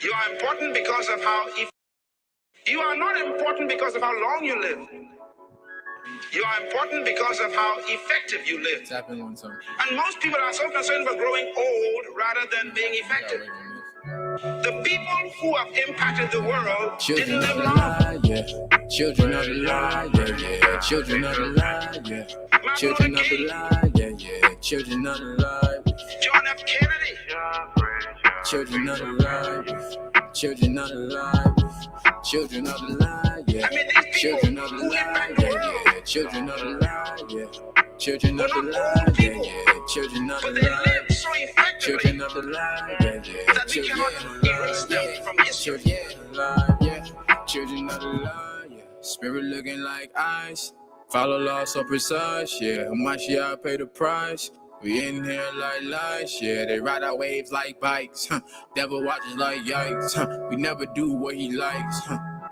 You are important because of how you are not important because of how long you live. You are important because of how effective you live. And most people are so concerned about growing old rather than being effective. The people who have impacted the world didn't live long. Yeah. Children of the lie, yeah, yeah. Children of the lie, yeah. Children of the lie, yeah, yeah. Children of the lie. John F. Kennedy. Children of the lie. Children of the lie. Children of the lie, yeah. I mean, these people Children of the who lie, impact the yeah, world. yeah. Children of the lie, yeah. Children of the lie, yeah, yeah. Children of the But they lie. live so effectively Children of the lie, yeah, yeah. that we cannot erase them from history. Children of the lie, yeah. Spirit looking like ice. Follow law so precise, yeah. How much y'all pay the price? We in here like lights, yeah. They ride our waves like bikes. Devil watches like yikes. We never do what he likes.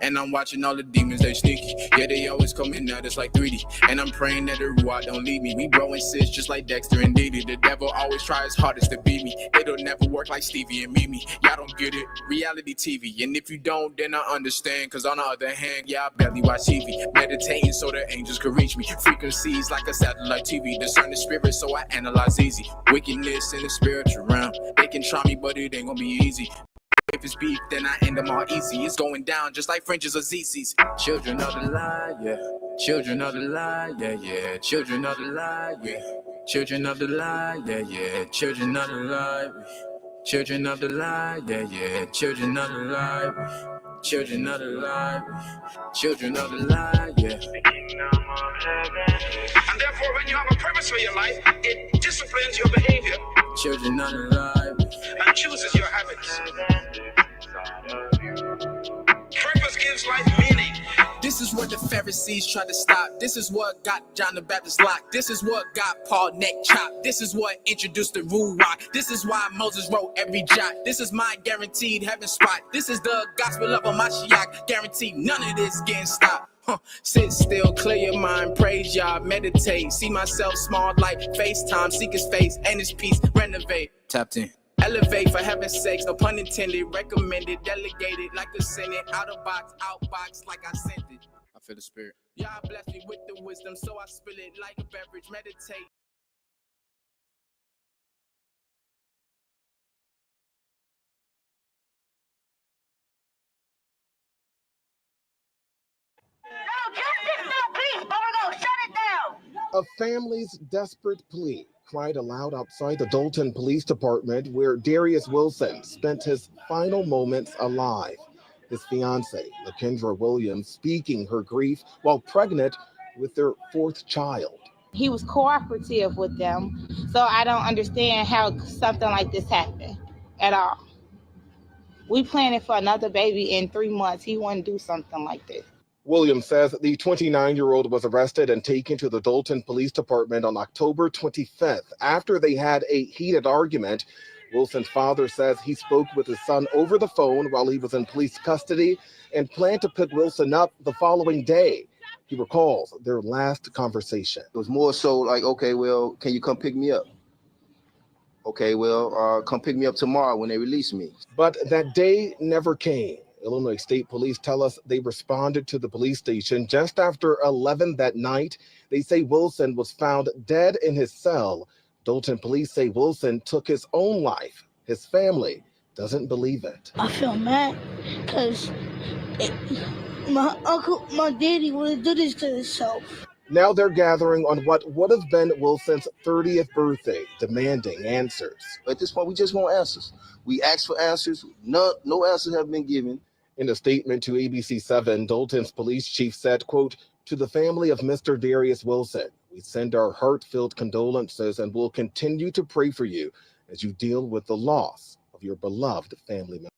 And I'm watching all the demons, they sneaky. Yeah, they always come in at us like 3D. And I'm praying that the Ruach don't leave me. We bro and sis just like Dexter and Dee Dee. The devil always tries hardest to beat me. It'll never work like Stevie and Mimi. Y'all don't get it, reality TV. And if you don't, then I understand. Cause on the other hand, yeah, I barely watch TV. Meditating so the angels can reach me. Frequencies like a satellite TV. Discern the spirit so I analyze easy. Wickedness in the spiritual realm. They can try me, but it ain't gonna be easy. If it's beef, then I end them all easy. It's going down just like French's or ZZ's. Children of the lie, yeah. Children of the lie, yeah, yeah. Children of the lie, yeah. Children of the lie, yeah, yeah. Children of the lie. Children of the lie, yeah, yeah. Children of the lie. Children of the lie. Children of the lie, yeah. And therefore, when you have a purpose for your life, it disciplines your behavior. Children of the lie. And chooses your habits. Purpose gives life meaning. This is what the Pharisees tried to stop. This is what got John the Baptist locked. This is what got Paul neck chopped. This is what introduced the Ruach. This is why Moses wrote every jot. This is my guaranteed heaven spot. This is the gospel of a Mashiach. Guaranteed none of this getting stopped. Sit still, clear your mind, praise Yah, meditate. See myself small like FaceTime, seek his face and his peace, renovate. Tapped in. Elevate for heaven's sakes, no pun intended. Recommended, delegated like a Senate. Out of box, outbox like I sent it. I feel the spirit. Yah bless me with the wisdom, so I spill it like a beverage. Meditate. No justice, no peace, but we're gonna shut it down. A family's desperate plea cried aloud outside the Dolton Police Department, where Darius Wilson spent his final moments alive. His fiancée, LaKendra Williams, speaking her grief while pregnant with their fourth child. He was cooperative with them, so I don't understand how something like this happened at all. We planning for another baby in 3 months. He wouldn't do something like this. Williams says the 29-year-old was arrested and taken to the Dolton Police Department on October 25th after they had a heated argument. Wilson's father says he spoke with his son over the phone while he was in police custody and planned to pick Wilson up the following day. He recalls their last conversation. It was more so like, okay, well, can you come pick me up? Okay, well, come pick me up tomorrow when they release me. But that day never came. Illinois State Police tell us they responded to the police station just after 11 that night. They say Wilson was found dead in his cell. Dolton Police say Wilson took his own life. His family doesn't believe it. I feel mad because my daddy wouldn't do this to himself. Now they're gathering on what would have been Wilson's 30th birthday, demanding answers. At this point, we just want answers. We asked for answers. No answers have been given. In a statement to ABC7, Dolton's police chief said, quote, "To the family of Mr. Darius Wilson, we send our heartfelt condolences and will continue to pray for you as you deal with the loss of your beloved family member."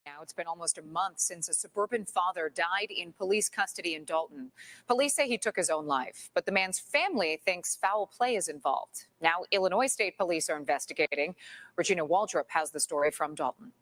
Now, it's been almost a month since a suburban father died in police custody in Dolton. Police say he took his own life, but the man's family thinks foul play is involved. Now, Illinois State Police are investigating. Regina Waldrop has the story from Dolton.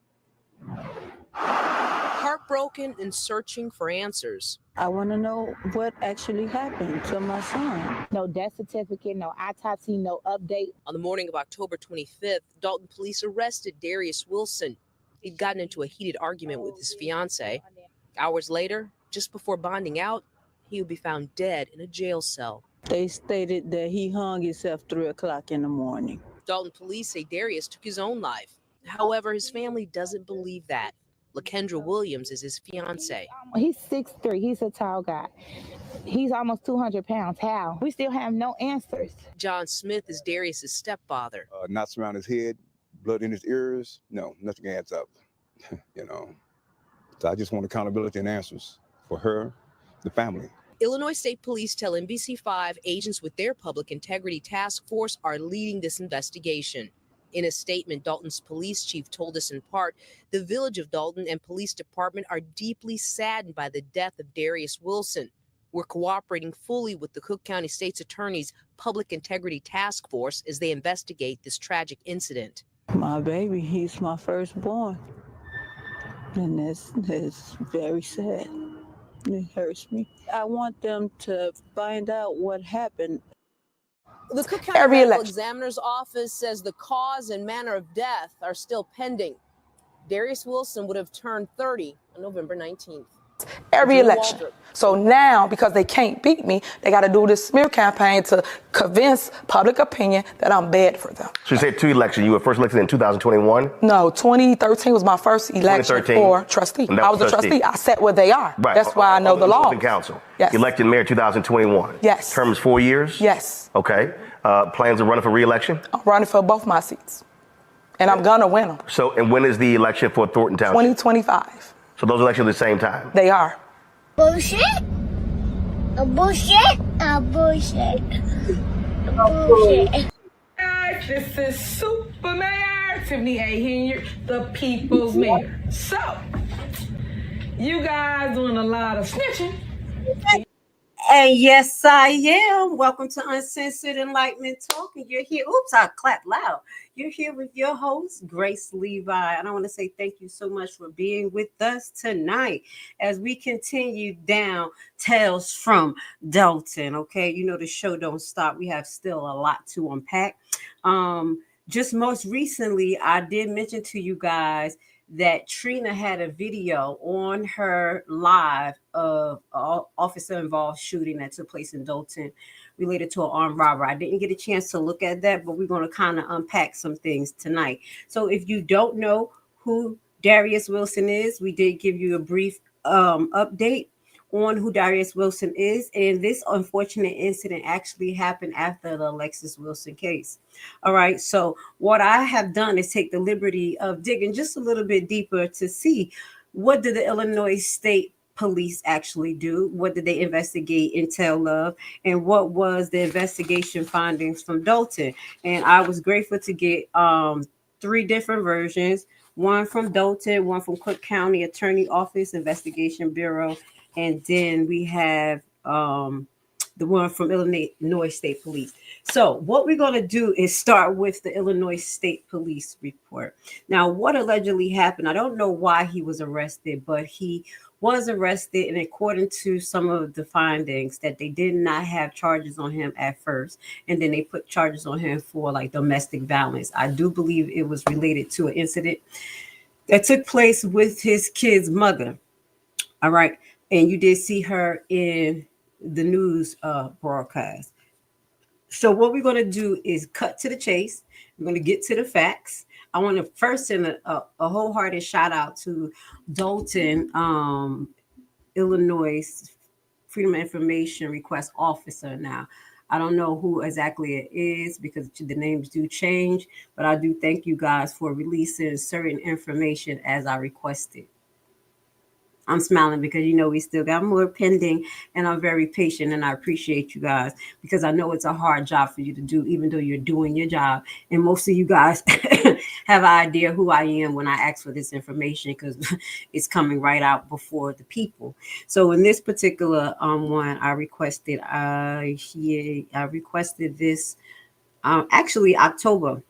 Heart heartbroken and searching for answers. I want to know what actually happened to my son. No death certificate, no autopsy, no update. On the morning of October 25th, Dolton Police arrested Darius Wilson. He'd gotten into a heated argument with his fiancée. Hours later, just before bonding out, he would be found dead in a jail cell. They stated that he hung himself 3 o'clock in the morning. Dolton Police say Darius took his own life. However, his family doesn't believe that. LaKendra Williams is his fiancée. He's 6'3". He's a tall guy. He's almost 200 pounds. How? We still have no answers. John Smith is Darius's stepfather. Knots around his head, blood in his ears. No, nothing adds up. So I just want accountability and answers for her, the family. Illinois State Police tell NBC5 agents with their Public Integrity Task Force are leading this investigation. In a statement, Dolton's police chief told us in part, the village of Dolton and police department are deeply saddened by the death of Darius Wilson. We're cooperating fully with the Cook County State's Attorney's Public Integrity Task Force as they investigate this tragic incident. My baby, he's my firstborn. And that's very sad. It hurts me. I want them to find out what happened. The Cook County Medical Examiner's Office says the cause and manner of death are still pending. Darius Wilson would have turned 30 on November 19th. Every election. So now, because they can't beat me, they got to do this smear campaign to convince public opinion that I'm bad for them. So you said 2 elections. You were first elected in 2021? No, 2013 was my first election for trustee. I was a trustee. I sat where they are. Right. That's why I know the law. Council. Yes. Elected mayor 2021. Yes. Terms 4 years? Yes. Okay. Plans of running for re-election? I'm running for both my seats. And I'm going to win them. So, and when is the election for Thornton Township? 2025. So those elections at the same time? They are. Bullshit. A bullshit. A bullshit. A bullshit. This is Super Mayor Tiffany A. Hilliard, the people's mayor. So, you guys doing a lot of snitching. And yes, I am. Welcome to Uncensored Enlightenment Talk. And you're here. Oops, I clapped loud. You're here with your host, Grace Levi. And I want to say thank you so much for being with us tonight as we continue down Tales from Dolton. Okay, you know the show don't stop. We have still a lot to unpack. Just most recently, I did mention to you guys that Trina had a video on her live of an officer-involved shooting that took place in Dolton related to an armed robbery. I didn't get a chance to look at that, but we're going to kind of unpack some things tonight. So if you don't know who Darius Wilson is, we did give you a brief update on who Darius Wilson is. And this unfortunate incident actually happened after the Alexis Wilson case. All right. So what I have done is take the liberty of digging just a little bit deeper to see what did the Illinois State Police actually do? What did they investigate intel of? And what was the investigation findings from Dolton? And I was grateful to get 3 different versions, one from Dolton, one from Cook County Attorney Office Investigation Bureau, and then we have the one from Illinois State Police. So what we're going to do is start with the Illinois State Police report. Now, what allegedly happened, I don't know why he was arrested, but he was arrested, and according to some of the findings, that they did not have charges on him at first, and then they put charges on him for like domestic violence. I do believe it was related to an incident that took place with his kid's mother. All right. And you did see her in the news broadcast. So what we're going to do is cut to the chase. We're going to get to the facts. I want to first send a wholehearted shout out to Dolton, Illinois Freedom of Information Request Officer. Now, I don't know who exactly it is because the names do change, but I do thank you guys for releasing certain information as I requested. I'm smiling because, you know, we still got more pending, and I'm very patient, and I appreciate you guys because I know it's a hard job for you to do, even though you're doing your job. And most of you guys have an idea who I am when I ask for this information because it's coming right out before the people. So in this particular one, I requested this actually October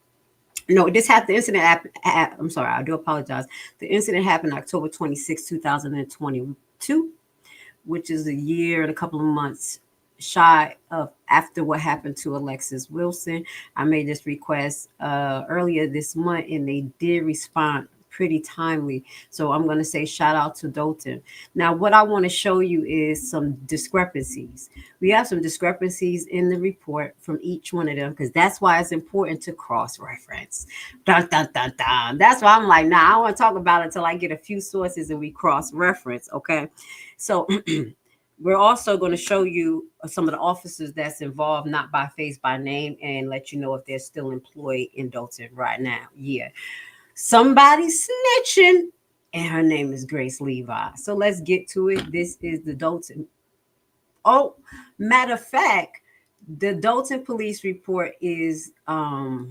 No, this happened. The incident happened. I'm sorry, I do apologize. The incident happened October 26, 2022, which is a year and a couple of months shy of after what happened to Alexis Wilson. I made this request earlier this month, and they did respond pretty timely. So I'm going to say shout out to Dolton. Now, what I want to show you is some discrepancies. We have some discrepancies in the report from each one of them, because that's why it's important to cross-reference. Dun, dun, dun, dun. That's why I'm like, nah, I want to talk about it until I get a few sources and we cross-reference, okay? So we're also going to show you some of the officers that's involved, not by face, by name, and let you know if they're still employed in Dolton right now. Yeah. Somebody snitching, and her name is Grace Levi. So let's get to it. This is the Dolton. Oh, matter of fact, the Dolton Police report is the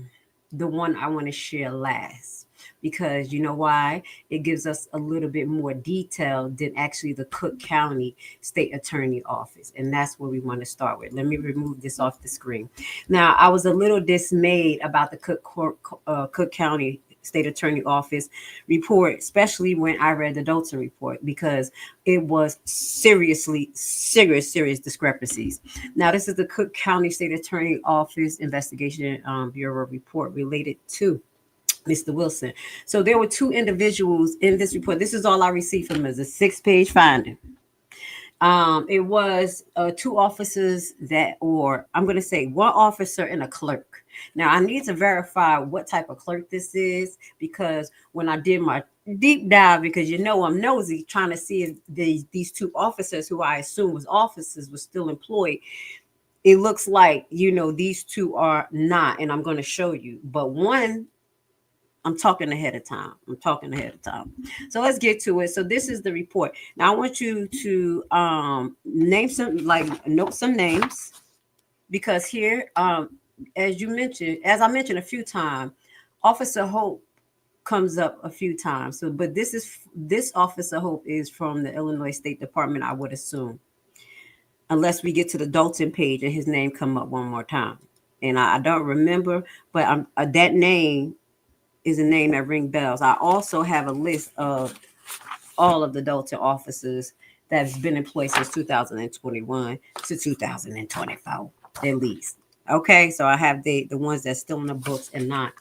one I want to share last, because you know why? It gives us a little bit more detail than actually the Cook County State Attorney Office. And that's where we want to start with. Let me remove this off the screen. Now, I was a little dismayed about the Cook County State Attorney Office report, especially when I read the Dolton report, because it was serious discrepancies. Now, this is the Cook County State Attorney Office Investigation Bureau report related to Mr. Wilson. So there were two individuals in this report. This is all I received from him, is a 6-page finding. It was two officers that, or I'm going to say one officer and a clerk. Now, I need to verify what type of clerk this is, because when I did my deep dive, because you know I'm nosy, trying to see if these two officers, who I assume was officers, were still employed. It looks like, you know, these two are not, and I'm going to show you. But one, I'm talking ahead of time. So let's get to it. So this is the report. Now I want you to name some, like note some names, because here, as I mentioned a few times, Officer Hope comes up a few times. So, but this Officer Hope is from the Illinois State Department, I would assume, unless we get to the Dolton page and his name come up one more time. And I don't remember, but that name is a name that ring bells. I also have a list of all of the Dolton officers that's been employed since 2021 to 2024, at least. Okay, so I have the ones that's still in the books and not.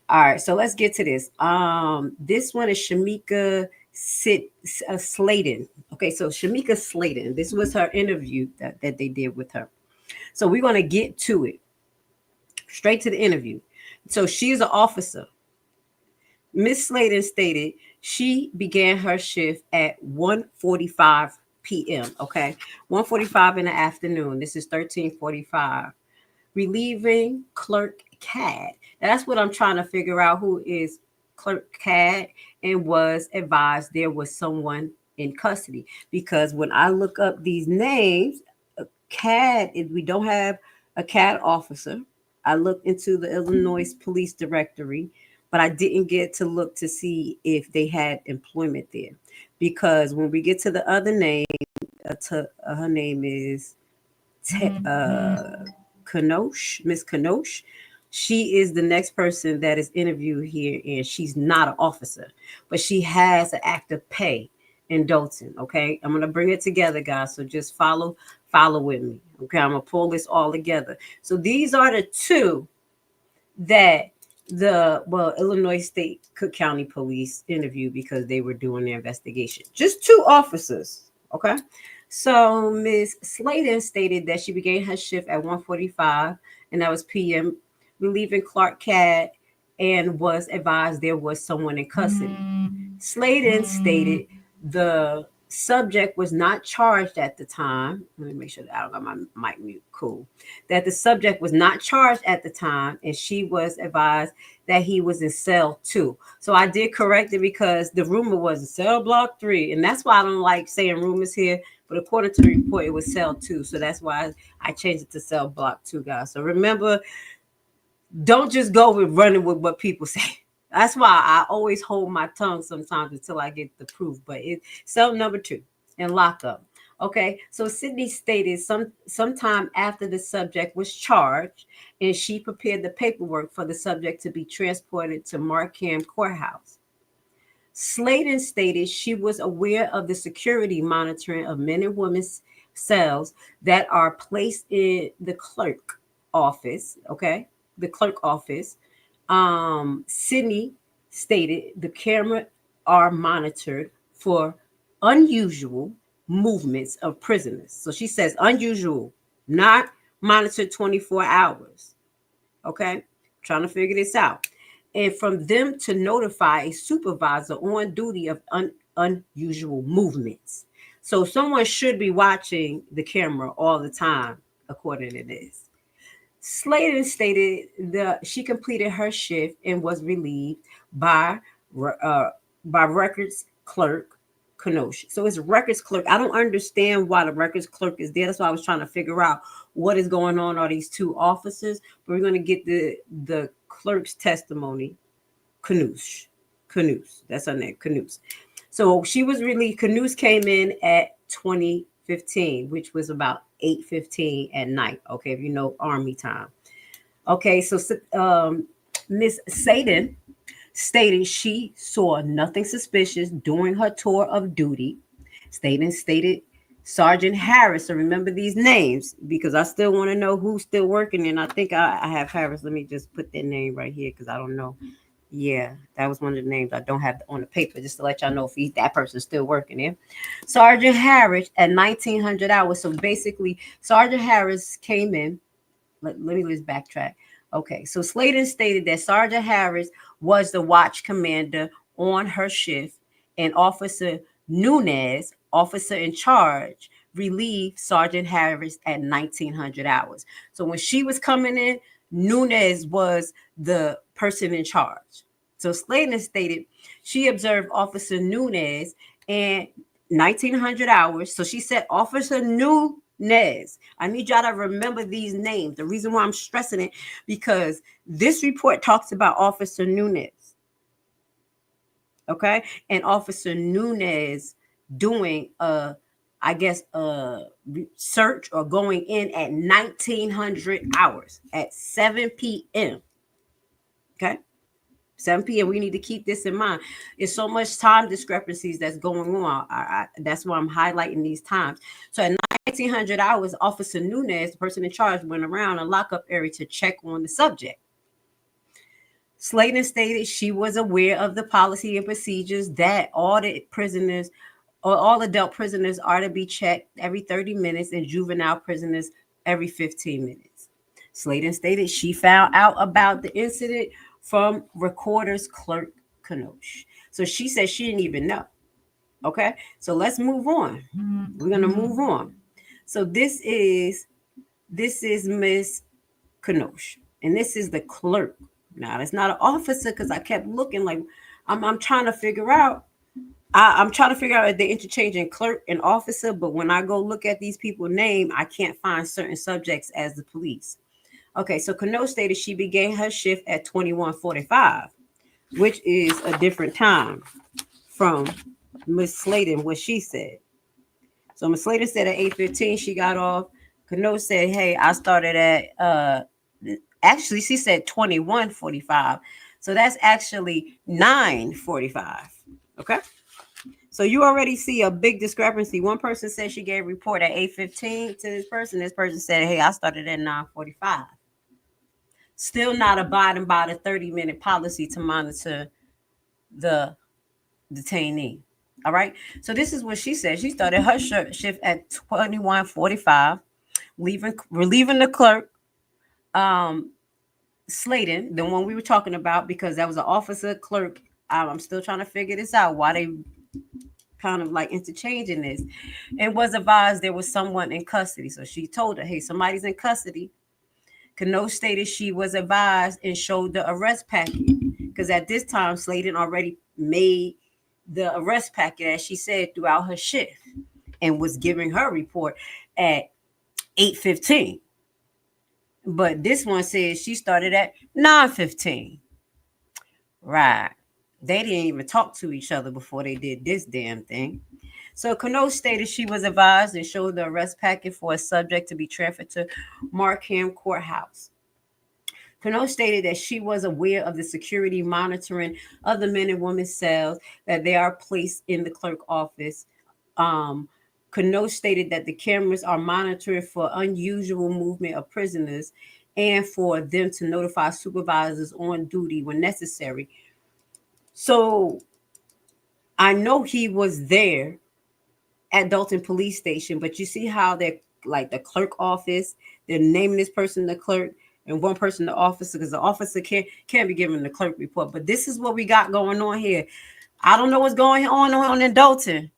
All right, so let's get to this. This one is Shamika Sladen. Okay, so Shamika Sladen, this was her interview that they did with her. So we're going to get to it. Straight to the interview. So she's an officer. Miss Sladen stated she began her shift at 1:45 p.m. Okay, 1:45 in the afternoon. This is 13:45. Relieving Clerk Cad. That's what I'm trying to figure out. Who is Clerk Cad, and was advised there was someone in custody, because when I look up these names, Cad, we don't have a Cad officer. I looked into the Illinois Police Directory, but I didn't get to look to see if they had employment there, because when we get to the other name, her name is Kanosh, Miss Kanosh. She is the next person that is interviewed here, and she's not an officer, but she has an active pay in Dolton. Okay, I'm gonna bring it together, guys. So just follow with me. Okay, I'm gonna pull this all together. So these are the two that Illinois State Cook County Police interviewed, because they were doing their investigation. Just two officers. Okay. So Ms. Sladen stated that she began her shift at 1:45, and that was p.m., relieving Clark Cad, and was advised there was someone in custody. Sladen stated the subject was not charged at the time. Let me make sure that I don't got my mic mute. Cool. That the subject was not charged at the time, and she was advised that he was in cell 2. So I did correct it, because the rumor was in cell block 3, and that's why I don't like saying rumors here. But according to the report, it was cell 2. So that's why I changed it to cell block 2, guys. So remember, don't just go with running with what people say. That's why I always hold my tongue sometimes until I get the proof. But it's cell number 2 and lockup. Okay, so Sydney stated sometime after the subject was charged, and she prepared the paperwork for the subject to be transported to Markham Courthouse. Sladen stated she was aware of the security monitoring of men and women's cells that are placed in the clerk office. Okay, the clerk office. Sydney stated the camera are monitored for unusual movements of prisoners. So she says unusual, not monitored 24 hours. Okay, trying to figure this out. And from them to notify a supervisor on duty of unusual movements. So someone should be watching the camera all the time, according to this. Sladen stated that she completed her shift and was relieved by records clerk Kenosha. So it's records clerk. I don't understand why the records clerk is there. That's why I was trying to figure out what is going on. Are these two officers? But we're going to get the clerk's testimony. Canoose. That's her name. Canoose. So she was relieved. Canoose came in at 2015, which was about 8:15 at night. Okay, if you know Army time. Okay, so Miss Sladen stated she saw nothing suspicious during her tour of duty. Sladen stated Sergeant Harris. So remember these names because I still want to know who's still working. And I think I have Harris. Let me just put their name right here because I don't know. Yeah, that was one of the names I don't have on the paper, just to let y'all know if that person's still working there. Sergeant Harris at 1900 hours. So basically, Sergeant Harris came in. Let me just backtrack. Okay, so Sladen stated that Sergeant Harris was the watch commander on her shift, and Officer Nunez, officer in charge, relieved Sergeant Harris at 1900 hours. So when she was coming in, Nunez was the person in charge. So Sladen stated she observed Officer Nunez and 1900 hours. So she said Officer Nunez. I need y'all to remember these names. The reason why I'm stressing it, because this report talks about Officer Nunez. Okay. And Officer Nunez doing search or going in at 1900 hours at 7 p.m. Okay. 7 p.m. We need to keep this in mind. There's so much time discrepancies that's going on. That's why I'm highlighting these times. So at 1900 hours, Officer Nunez, the person in charge, went around a lockup area to check on the subject. Sladen stated she was aware of the policy and procedures that all adult prisoners are to be checked every 30 minutes and juvenile prisoners every 15 minutes. Sladen stated she found out about the incident from recorder's clerk Kenosha. So she said she didn't even know. Okay, so let's move on. We're gonna move on. So this is Miss Kenosha, and this is the clerk. Now it's not an officer because I kept looking like I'm trying to figure out. I'm trying to figure out if they're interchanging clerk and officer, but when I go look at these people's name, I can't find certain subjects as the police. Okay, so Kenosha stated she began her shift at 21:45, which is a different time from Miss Sladen, what she said. So Miss Sladen said at 8:15 she got off. Kenosha said, hey, I started at actually she said 21:45. So that's actually 9:45. Okay. So you already see a big discrepancy. One person said she gave a report at 8:15 to this person. This person said, hey, I started at 9:45. Still not abiding by the 30-minute policy to monitor the detainee. All right. So this is what she said. She started her shift at 21:45, relieving the clerk, Sladen, the one we were talking about, because that was an officer clerk. I'm still trying to figure this out. Why they kind of like interchanging this. And was advised there was someone in custody. So she told her, hey, somebody's in custody. Kenosha stated she was advised and showed the arrest packet because at this time, Sladen already made the arrest packet, as she said, throughout her shift and was giving her report at 8:15. But this one says she started at 9:15. Right. They didn't even talk to each other before they did this damn thing. So Cano stated she was advised and showed the arrest packet for a subject to be transferred to Markham Courthouse. Cano stated that she was aware of the security monitoring of the men and women's cells, that they are placed in the clerk office. Cano stated that the cameras are monitored for unusual movement of prisoners and for them to notify supervisors on duty when necessary. So I know he was there at Dolton Police Station, but you see how they're like the clerk office, they're naming this person the clerk and one person the officer, because the officer can't be given the clerk report. But this is what we got going on here. I don't know what's going on in Dolton,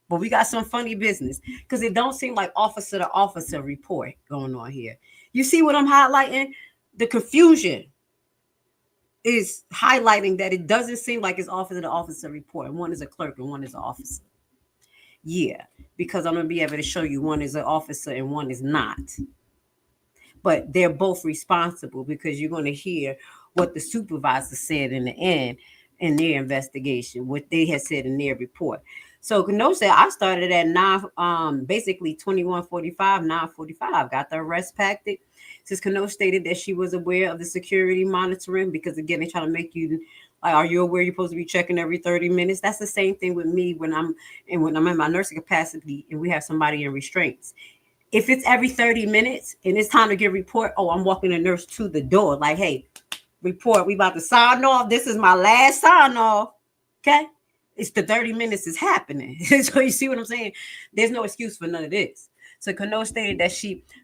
but we got some funny business because it don't seem like officer to officer report going on here. You see what I'm highlighting? The confusion is highlighting that it doesn't seem like it's officer to officer report. And one is a clerk and one is an officer. Yeah, because I'm going to be able to show you one is an officer and one is not. But they're both responsible because you're going to hear what the supervisor said in the end in their investigation, what they had said in their report. So Cano said, I started at 21:45, 9:45, got the arrest packet. Since Cano stated that she was aware of the security monitoring, because again, they try to make you like, are you aware you're supposed to be checking every 30 minutes? That's the same thing with me when I'm in my nursing capacity and we have somebody in restraints. If it's every 30 minutes and it's time to give a report, oh, I'm walking the nurse to the door. Like, hey, report, we about to sign off. This is my last sign off. Okay. It's the 30 minutes is happening. So you see what I'm saying? There's no excuse for none of this. So Cano stated that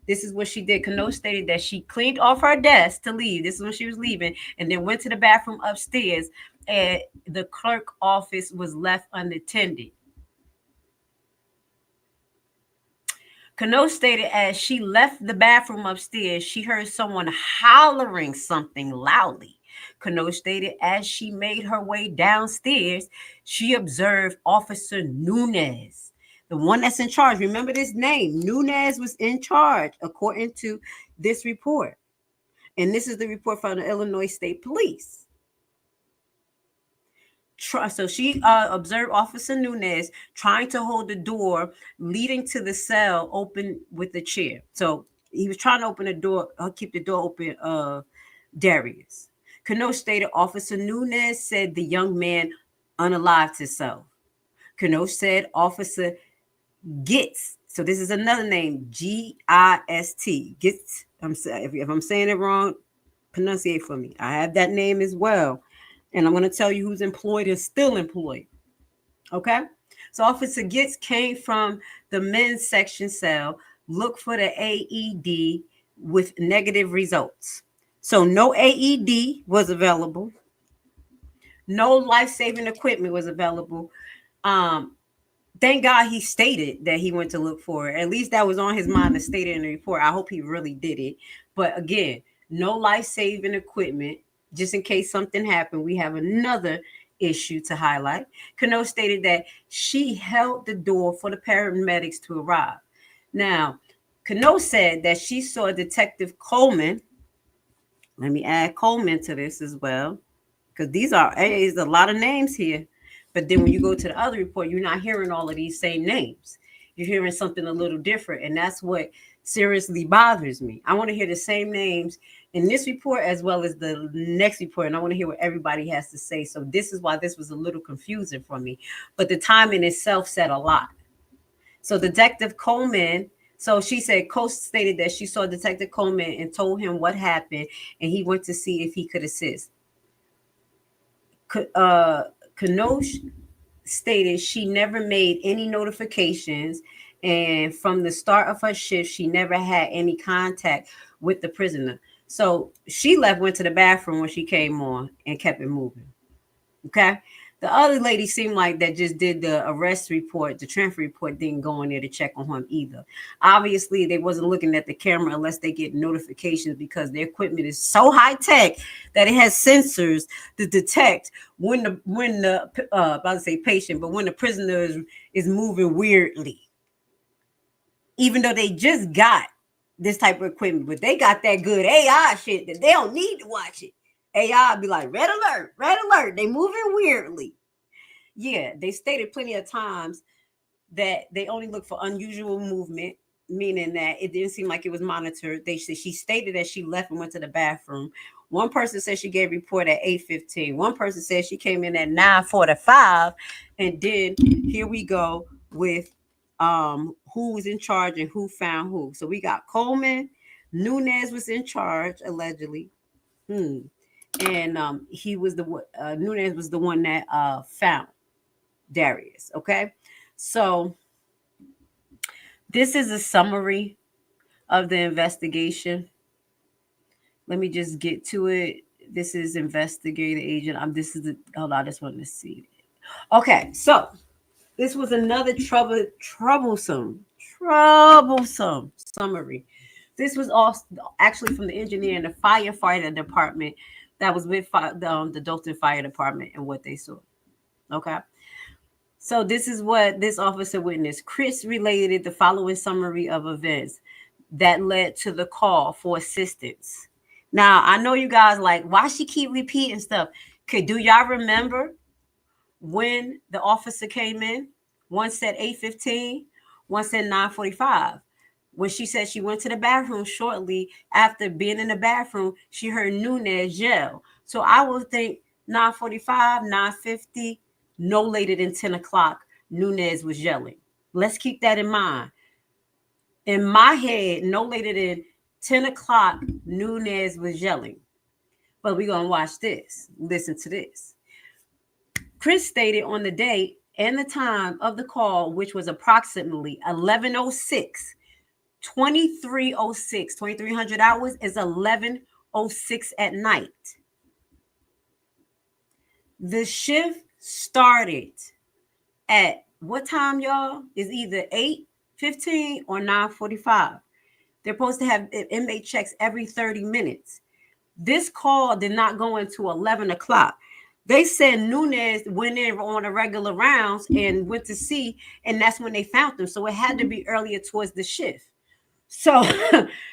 this is what she did. Cano stated that she cleaned off her desk to leave. This is when she was leaving, and then went to the bathroom upstairs, and the clerk office was left unattended. Cano stated as she left the bathroom upstairs, she heard someone hollering something loudly. Cano stated as she made her way downstairs, she observed Officer Nunez, the one that's in charge. Remember this name. Nunez was in charge, according to this report. And this is the report from the Illinois State Police. So she observed Officer Nunez trying to hold the door leading to the cell open with the chair. So he was trying to open the door, keep the door open, Darius. Cano stated Officer Nunez said the young man unalived himself. Cano said Officer Gitz. So this is another name, G-I-S-T. Gitz. If I'm saying it wrong, pronunciate for me. I have that name as well. And I'm going to tell you who's employed and still employed. Okay? So Officer Gitz came from the men's section cell, looked for the AED with negative results. So no AED was available. No life-saving equipment was available. Thank God he stated that he went to look for it. At least that was on his mind to state it in the report. I hope he really did it. But again, no life-saving equipment. Just in case something happened, we have another issue to highlight. Cano stated that she held the door for the paramedics to arrive. Now, Cano said that she saw Detective Coleman. Let me add Coleman to this as well, because there's a lot of names here. But then when you go to the other report, you're not hearing all of these same names. You're hearing something a little different, and that's what seriously bothers me. I want to hear the same names in this report as well as the next report, and I want to hear what everybody has to say. So this is why this was a little confusing for me, but the timing itself said a lot. So Detective Coleman, so she said, stated that she saw Detective Coleman and told him what happened, and he went to see if he could assist. Cano stated she never made any notifications, and from the start of her shift, she never had any contact with the prisoner. So she went to the bathroom when she came on and kept it moving. Okay. The other lady seemed like that just did the arrest report, the transfer report, didn't go in there to check on him either. Obviously, they wasn't looking at the camera unless they get notifications, because their equipment is so high tech that it has sensors to detect when the patient, but when the prisoner is moving weirdly. Even though they just got this type of equipment, but they got that good AI shit that they don't need to watch it. AI be like, red alert, they moving weirdly. Yeah, they stated plenty of times that they only looked for unusual movement, meaning that it didn't seem like it was monitored. She stated that she left and went to the bathroom. One person said she gave a report at 8:15. One person said she came in at 9:45. And then here we go with who was in charge and who found who. So we got Coleman. Nunez was in charge, allegedly. And he was Nunez was the one that found Darius. Okay. So this is a summary of the investigation. Let me just get to it. This is investigator agent. Hold on, I just wanted to see. Okay, so this was another troublesome summary. This was also actually from the engineer and the firefighter department that was with the Dolton Fire Department and what they saw. Okay. So this is what this officer witnessed. Chris related the following summary of events that led to the call for assistance. Now, I know you guys like, why she keep repeating stuff? Okay, do y'all remember when the officer came in? One said 8:15, one said 9:45. When she said she went to the bathroom shortly after being in the bathroom, she heard Nunez yell. So I would think 9:45, 9:50, no later than 10 o'clock, Nunez was yelling. Let's keep that in mind. In my head, no later than 10 o'clock, Nunez was yelling. But we're going to watch this. Listen to this. Chris stated on the date and the time of the call, which was approximately 11:06, 23:06, 2300 hours is 11:06 at night. The shift started at what time, y'all? Is either 8:15 or 9:45. They're supposed to have inmate checks every 30 minutes. This call did not go into 11 o'clock. They said Nunez went in on a regular rounds and went to see, and that's when they found them. So it had to be earlier towards the shift. So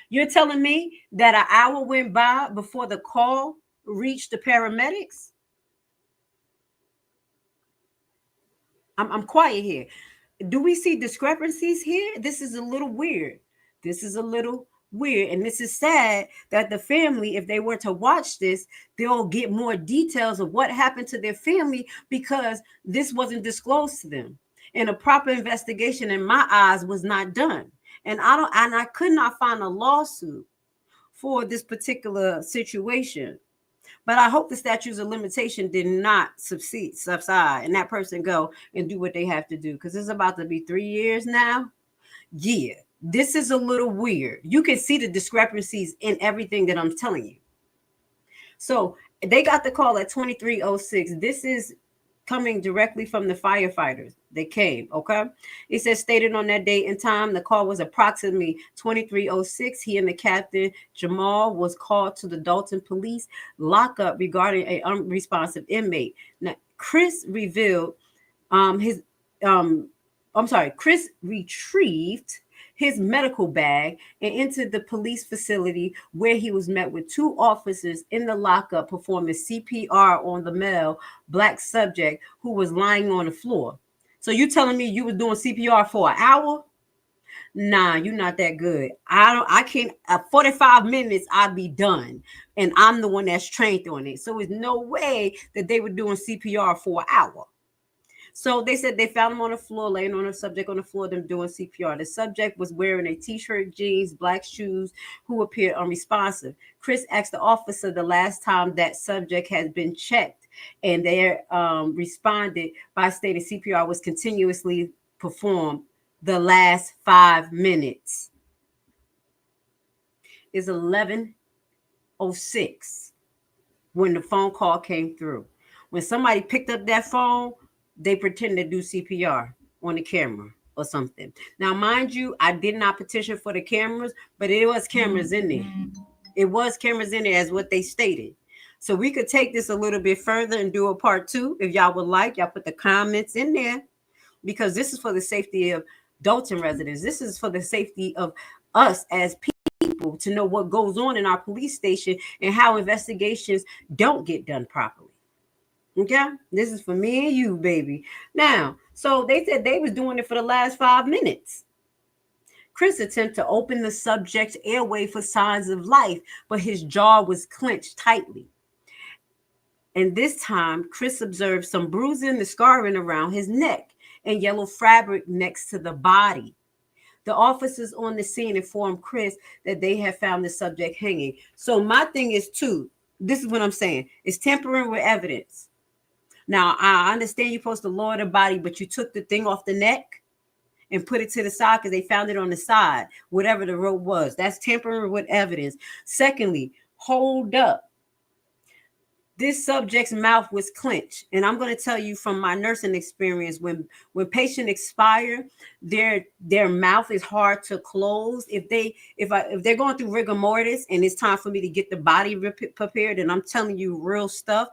you're telling me that an hour went by before the call reached the paramedics? I'm quiet here. Do we see discrepancies here? This is a little weird. And this is sad that the family, if they were to watch this, they'll get more details of what happened to their family because this wasn't disclosed to them. And a proper investigation, in my eyes, was not done. And I could not find a lawsuit for this particular situation. But I hope the statutes of limitation did not subside and that person go and do what they have to do, because it's about to be 3 years now. Yeah, this is a little weird. You can see the discrepancies in everything that I'm telling you. So they got the call at 23:06. This is coming directly from the firefighters. They came, okay? It says stated on that date and time, the call was approximately 23:06. He and the captain, Jamal, was called to the Dolton Police lockup regarding an unresponsive inmate. Now, Chris retrieved his medical bag and entered the police facility where he was met with two officers in the lockup performing CPR on the male black subject who was lying on the floor. So you telling me you was doing CPR for an hour? Nah, you're not that good. I can't, 45 minutes, I'd be done. And I'm the one that's trained on it. So there's no way that they were doing CPR for an hour. So they said they found him on the floor, laying on a subject on the floor, them doing CPR. The subject was wearing a t-shirt, jeans, black shoes, who appeared unresponsive. Chris asked the officer the last time that subject had been checked, and they responded by stating CPR was continuously performed the last 5 minutes. It's 11:06 when the phone call came through. When somebody picked up that phone, they pretend to do CPR on the camera or something. Now, mind you, I did not petition for the cameras, but it was cameras in there. It was cameras in there as what they stated. So we could take this a little bit further and do a part 2 if y'all would like. Y'all put the comments in there, because this is for the safety of Dolton residents. This is for the safety of us as people to know what goes on in our police station and how investigations don't get done properly. Okay, this is for me and you, baby. Now, So they said they was doing it for the last 5 minutes. Chris attempted to open the subject's airway for signs of life, but his jaw was clenched tightly. And this time, Chris observed some bruising and scarring around his neck and yellow fabric next to the body. The officers on the scene informed Chris that they had found the subject hanging. So my thing is too, this is what I'm saying, it's tampering with evidence. Now, I understand you're supposed to lower the body, but you took the thing off the neck and put it to the side because they found it on the side, whatever the rope was. That's tampering with evidence. Secondly, hold up. This subject's mouth was clenched. And I'm going to tell you from my nursing experience, when patients expire, their mouth is hard to close. If they're going through rigor mortis and it's time for me to get the body prepared, and I'm telling you real stuff,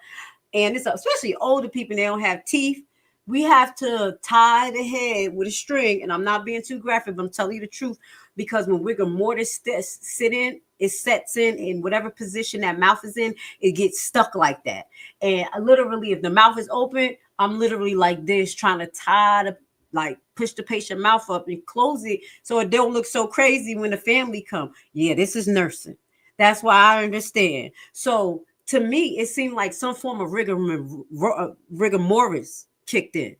and it's especially older people, they don't have teeth. We have to tie the head with a string, and I'm not being too graphic, but I'm telling you the truth, because when rigor mortis sit in, it sets in whatever position that mouth is in, it gets stuck like that. And literally, if the mouth is open, I'm literally like this, trying to push the patient mouth up and close it so it don't look so crazy when the family come. Yeah, this is nursing. That's why I understand. So to me, it seemed like some form of rigor mortis kicked in.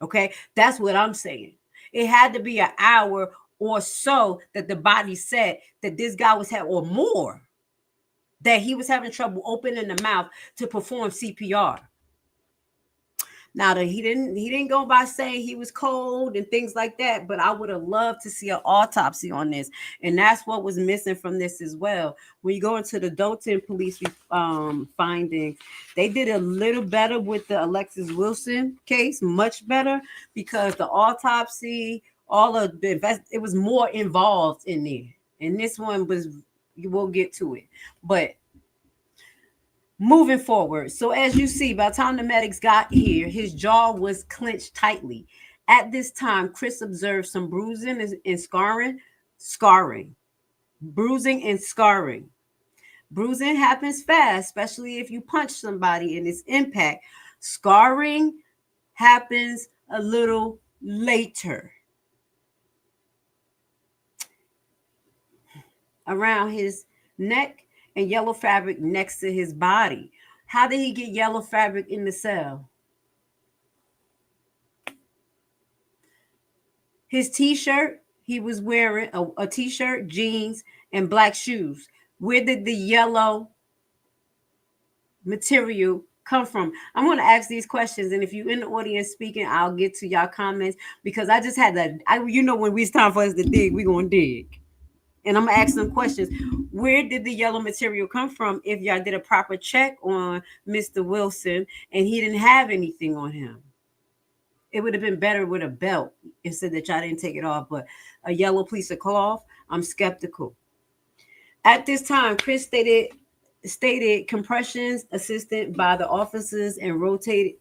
Okay, that's what I'm saying. It had to be an hour or so that the body said that this guy was having, or more, that he was having trouble opening the mouth to perform CPR. Now that he didn't go by saying he was cold and things like that, but I would have loved to see an autopsy on this, and that's what was missing from this as well. When you go into the Dolton Police findings, they did a little better with the Alexis Wilson case, much better, because the autopsy, all of the it was more involved in there, and this one was. We'll get to it, but. Moving forward, so as you see, by the time the medics got here, his jaw was clenched tightly. At this time, Chris observed some bruising and scarring. Bruising and scarring. Bruising happens fast, especially if you punch somebody and its impact. Scarring happens a little later. Around his neck and yellow fabric next to his body. How did he get yellow fabric in the cell? His t-shirt, he was wearing a t-shirt, jeans, and black shoes. Where did the yellow material come from? I'm going to ask these questions, and if you're in the audience speaking, I'll get to y'all comments, because I just had that. When it's time for us to dig, we're going to dig. And I'm going to ask them questions. Where did the yellow material come from if y'all did a proper check on Mr. Wilson and he didn't have anything on him? It would have been better with a belt instead that y'all didn't take it off, but a yellow piece of cloth, I'm skeptical. At this time, Chris stated compressions assisted by the officers and rotated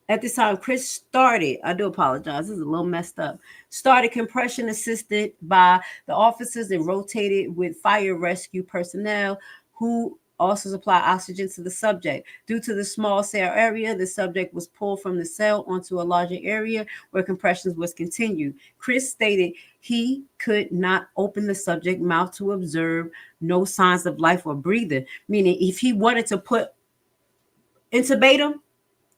At this time, Chris started, I do apologize, this is a little messed up, started compression assisted by the officers and rotated with fire rescue personnel who also supply oxygen to the subject. Due to the small cell area, the subject was pulled from the cell onto a larger area where compressions was continued. Chris stated he could not open the subject mouth to observe no signs of life or breathing, meaning if he wanted to intubate him,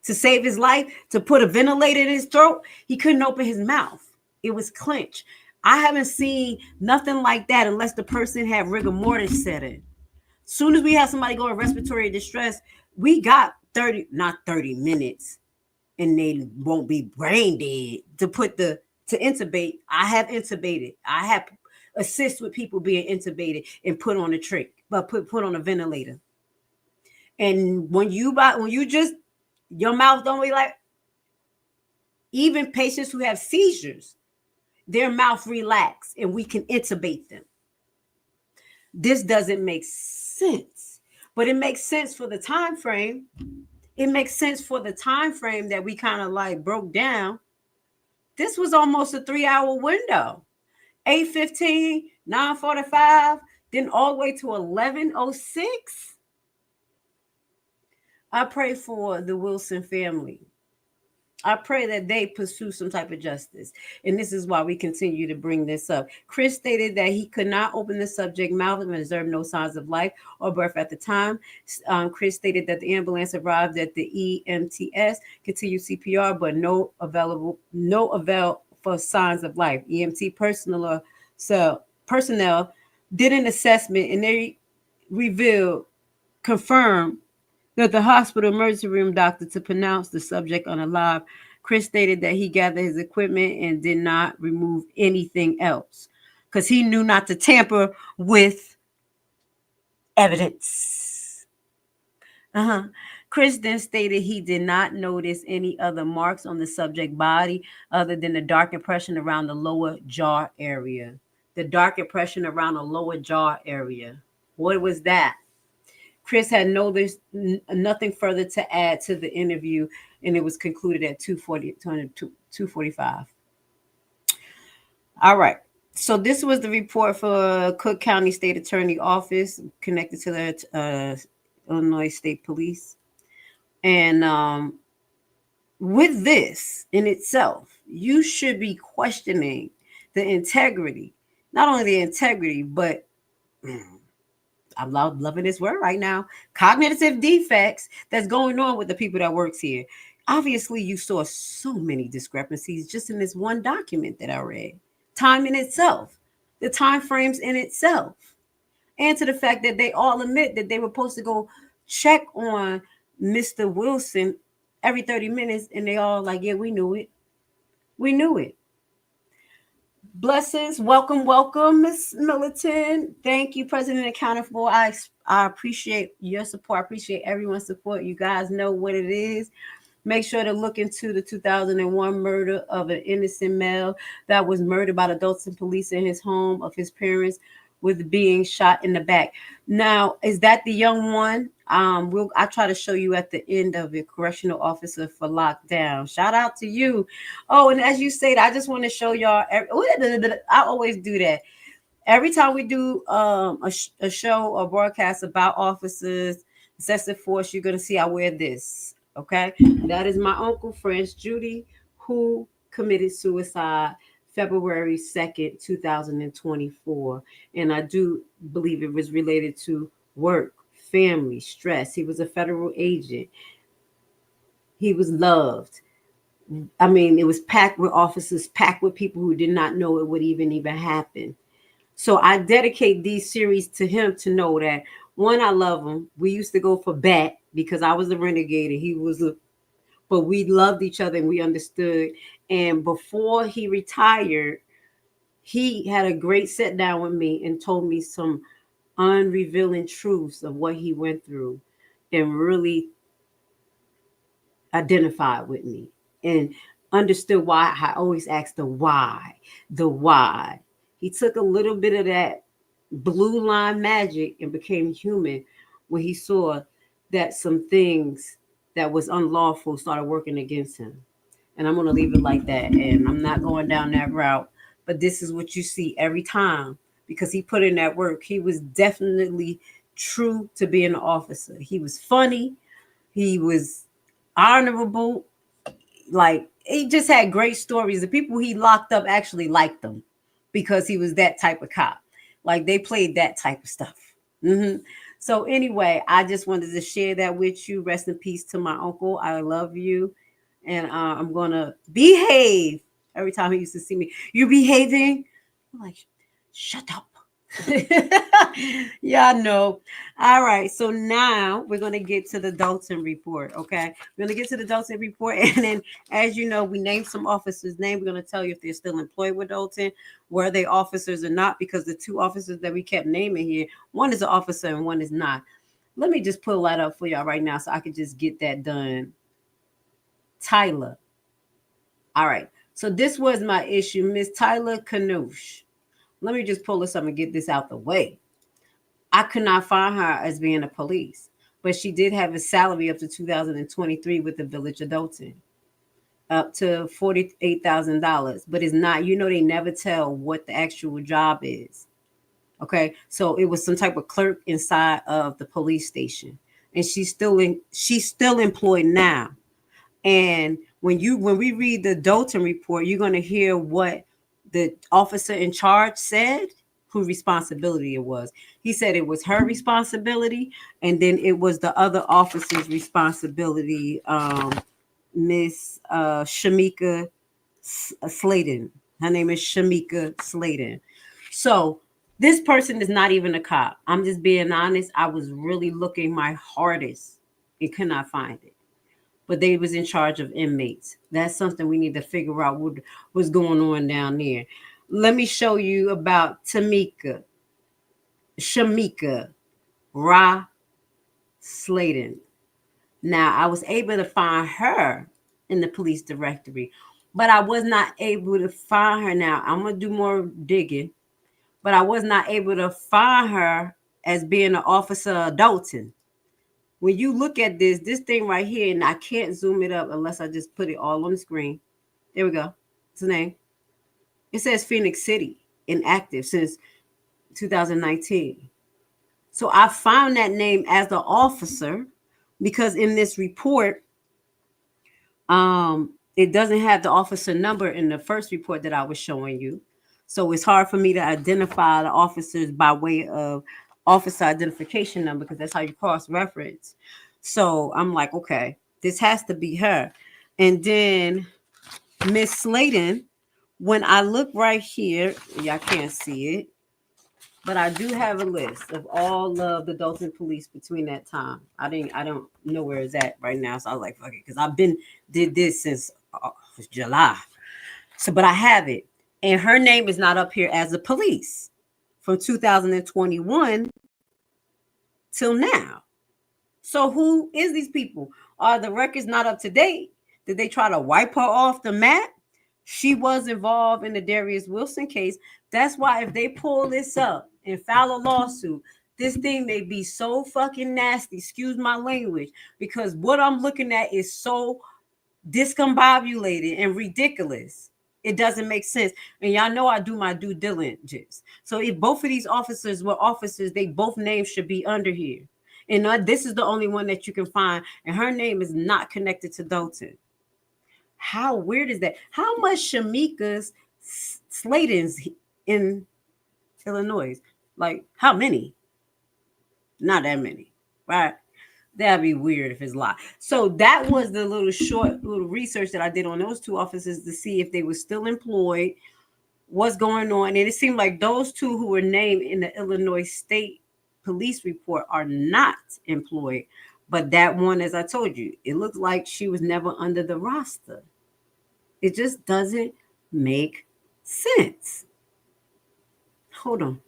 to save his life, to put a ventilator in his throat, he couldn't open his mouth. It was clenched. I haven't seen nothing like that unless the person had rigor mortis set in. Soon as we have somebody go in respiratory distress, we got 30 minutes, and they won't be brain dead to intubate. I have intubated. I have assist with people being intubated and put on a put on a ventilator. And when you just your mouth don't be like, even patients who have seizures, their mouth relax and we can intubate them. This doesn't make sense, but it makes sense for the time frame. It makes sense for the time frame that we kind of like broke down. This was almost a 3-hour window. 8:15, 9:45, then all the way to 11:06. I pray for the Wilson family. I pray that they pursue some type of justice. And this is why we continue to bring this up. Chris stated that he could not open the subject mouth and observed no signs of life or birth at the time. Chris stated that the ambulance arrived at the EMTS, continued CPR, but no avail for signs of life. EMT personnel did an assessment and they confirmed that the hospital emergency room doctor to pronounce the subject unalive. Chris stated that he gathered his equipment and did not remove anything else because he knew not to tamper with evidence. Chris then stated he did not notice any other marks on the subject body other than the dark impression around the lower jaw area. The dark impression around the lower jaw area. What was that? Chris had nothing further to add to the interview, and it was concluded at 2:45. All right. So this was the report for Cook County State Attorney Office connected to the Illinois State Police. And with this in itself, you should be questioning the integrity, not only the integrity, but I'm loving this word right now. Cognitive defects that's going on with the people that works here. Obviously, you saw so many discrepancies just in this one document that I read. Time in itself, the time frames in itself, and to the fact that they all admit that they were supposed to go check on Mr. Wilson every 30 minutes, and they all like, yeah, we knew it. We knew it. Blessings. Welcome, Miss Militant. Thank you, President Accountable. I appreciate your support. I appreciate everyone's support. You guys know what it is. Make sure to look into the 2001 murder of an innocent male that was murdered by the Dolton Police in his home of his parents with being shot in the back. Now, is that the young one? I'll try to show you at the end of it, correctional officer for lockdown. Shout out to you. Oh, and as you said, I just want to show y'all. I always do that. Every time we do a show or broadcast about officers, excessive force, you're going to see I wear this. Okay. That is my Uncle French Judy, who committed suicide February 2nd, 2024. And I do believe it was related to work, family, stress. He was a federal agent. He was loved. I mean, it was packed with officers, packed with people who did not know it would even happen. So I dedicate these series to him to know that, one, I love him. We used to go for bat because I was a renegade and he was but we loved each other and we understood. And before he retired, he had a great sit down with me and told me some unrevealing truths of what he went through and really identified with me and understood why. I always asked the why. He took a little bit of that blue line magic and became human when he saw that some things that was unlawful started working against him. And I'm going to leave it like that. And I'm not going down that route. But this is what you see every time because he put in that work. He was definitely true to being an officer. He was funny. He was honorable. Like, he just had great stories. The people he locked up actually liked him because he was that type of cop. Like, they played that type of stuff. So anyway, I just wanted to share that with you. Rest in peace to my uncle. I love you. And I'm going to behave. Every time he used to see me, you're behaving? I'm like, shut up. Yeah, I know. All right. So now we're going to get to the Dolton report. Okay. We're going to get to the Dolton report. And then, as you know, we named some officers' names. We're going to tell you if they're still employed with Dolton, were they officers or not, because the two officers that we kept naming here, one is an officer and one is not. Let me just pull that up for y'all right now so I can just get that done. Tyler. All right. So this was my issue. Miss Tyler Kanoosh. Let me just pull this up and get this out the way. I could not find her as being a police, but she did have a salary up to 2023 with the Village of Dolton, up to $48,000. But it's not, they never tell what the actual job is. Okay, so it was some type of clerk inside of the police station, and she's still employed now. And when we read the Dolton report, you're going to hear what the officer in charge said, whose responsibility it was. He said it was her responsibility, and then it was the other officer's responsibility, Miss Shamika Sladen. Her name is Shamika Sladen. So this person is not even a cop. I'm just being honest. I was really looking my hardest and could not find it. But they was in charge of inmates. That's something we need to figure out what was going on down there. Let me show you about Shamika Ra Sladen. Now, I was able to find her in the police directory, but I was not able to find her. Now, I'm going to do more digging, but I was not able to find her as being an officer of Dolton. When you look at this thing right here, and I can't zoom it up unless I just put it all on the screen. There we go. What's the name? It says Phoenix City, inactive since 2019. So I found that name as the officer because in this report, it doesn't have the officer number in the first report that I was showing you. So it's hard for me to identify the officers by way of officer identification number because that's how you cross-reference. So I'm like, okay, this has to be her. And then Miss Sladen, when I look right here, y'all can't see it, but I do have a list of all of the Dolton Police between that time. I don't know where it's at right now, so I was like, fuck it, because I've did this since July. So, but I have it, and her name is not up here as a police from 2021 till now. So who is these people? Are the records not up to date? Did they try to wipe her off the map? She was involved in the Darius Wilson case. That's why if they pull this up and file a lawsuit, this thing may be so fucking nasty, excuse my language, because what I'm looking at is so discombobulated and ridiculous. It doesn't make sense. And y'all know I do my due diligence. So if both of these officers were officers, they both names should be under here. And this is the only one that you can find. And her name is not connected to Dolton. How weird is that? How much Shamika's Sladen's in Illinois? Like, how many? Not that many, right? That'd be weird if it's a lot. So that was the little research that I did on those two officers to see if they were still employed, what's going on. And it seemed like those two who were named in the Illinois State Police report are not employed. But that one, as I told you, it looks like she was never under the roster. It just doesn't make sense. Hold on.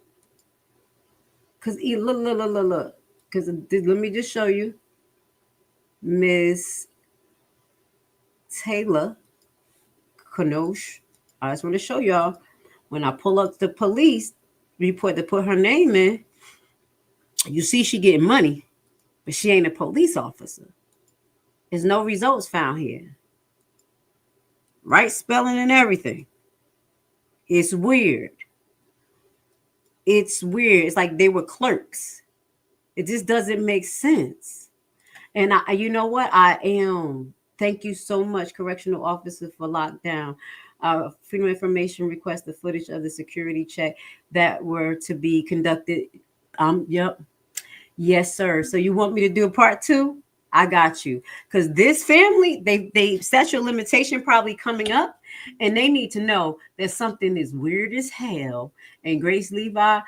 Because look. Because let me just show you. Miss Taylor Kanosh. I just want to show y'all. When I pull up the police report to put her name in, you see she getting money, but she ain't a police officer. There's no results found here. Right spelling and everything. It's weird. It's weird. It's like they were clerks. It just doesn't make sense. And you know what? I am. Thank you so much, Correctional Officer, for lockdown. Freedom of Information request the footage of the security check that were to be conducted. Yep. Yes, sir. So you want me to do a part 2? I got you. Because this family, they statute of limitation probably coming up, and they need to know that something is weird as hell. And Grace Levi,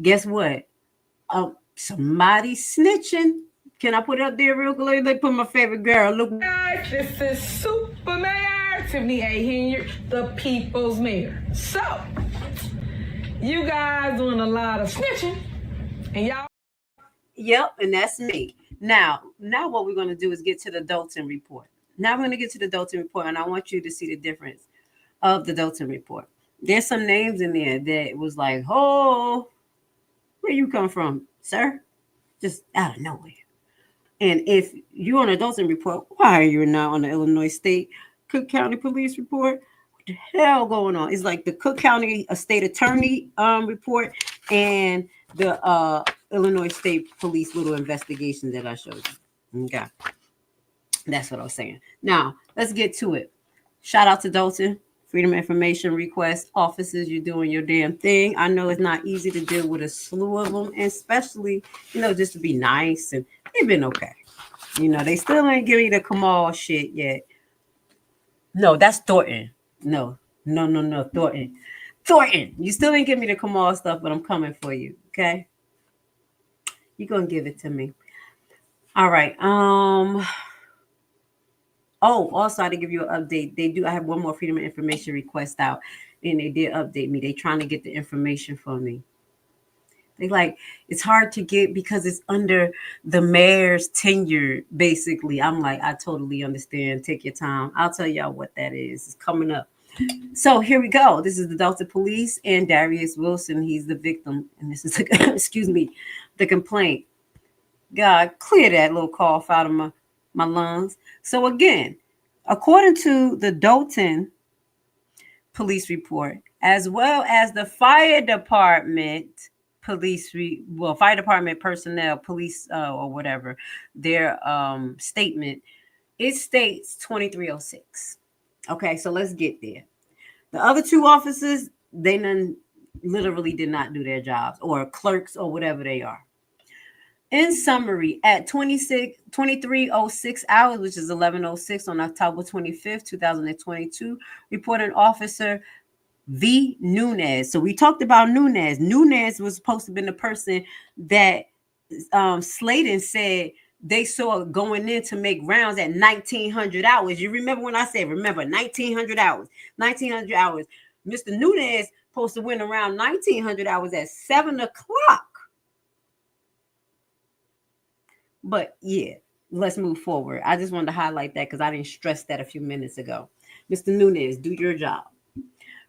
guess what? Somebody snitching. Can I put it up there real quick? They put my favorite girl. Look. Guys, this is Superman Tiffany A. Hinyard, the people's mayor. So, you guys doing a lot of snitching, and y'all. Yep, and that's me. Now what we're going to do is get to the Dolton report. Now we're going to get to the Dolton report, and I want you to see the difference of the Dolton report. There's some names in there that was like, oh, where you come from, sir? Just out of nowhere. And if you're on a Dolton report, why are you not on the Illinois State Cook County Police report? What the hell going on? It's like the Cook County State Attorney report and the Illinois State Police little investigation that I showed you. Okay. That's what I was saying. Now, let's get to it. Shout out to Dolton. Freedom of Information Request officers, you're doing your damn thing. I know it's not easy to deal with a slew of them, and especially, just to be nice, and they've been okay. They still ain't giving the Kamal shit yet. No, that's Thornton. No, Thornton. Thornton, you still ain't giving me the Kamal stuff, but I'm coming for you, okay? You're going to give it to me. All right. Also, to give you an update, I have one more Freedom of Information request out, and they did update me. They trying to get the information for me. They it's hard to get because it's under the mayor's tenure, basically. I'm like, I totally understand. Take your time. I'll tell y'all what that is. It's coming up. So here we go. This is the Dolton Police and Darius Wilson. He's the victim. And this is, the complaint. God, clear that little cough out of my lungs. So again, according to the Dolton Police report, as well as the fire department fire department personnel, police or whatever, their statement, it states 2306. Okay, so let's get there. The other two officers, they literally did not do their jobs, or clerks or whatever they are. In summary, at 2306 hours, which is 11:06 on October 25th, 2022, reported Officer V. Nunez. So we talked about Nunez. Nunez was supposed to have been the person that Slayton said they saw going in to make rounds at 1900 hours. You remember when I said, 1900 hours. 1900 hours. Mr. Nunez supposed to win around 1900 hours at 7 o'clock. But yeah, let's move forward. I just wanted to highlight that because I didn't stress that a few minutes ago. Mr. Nunez, do your job.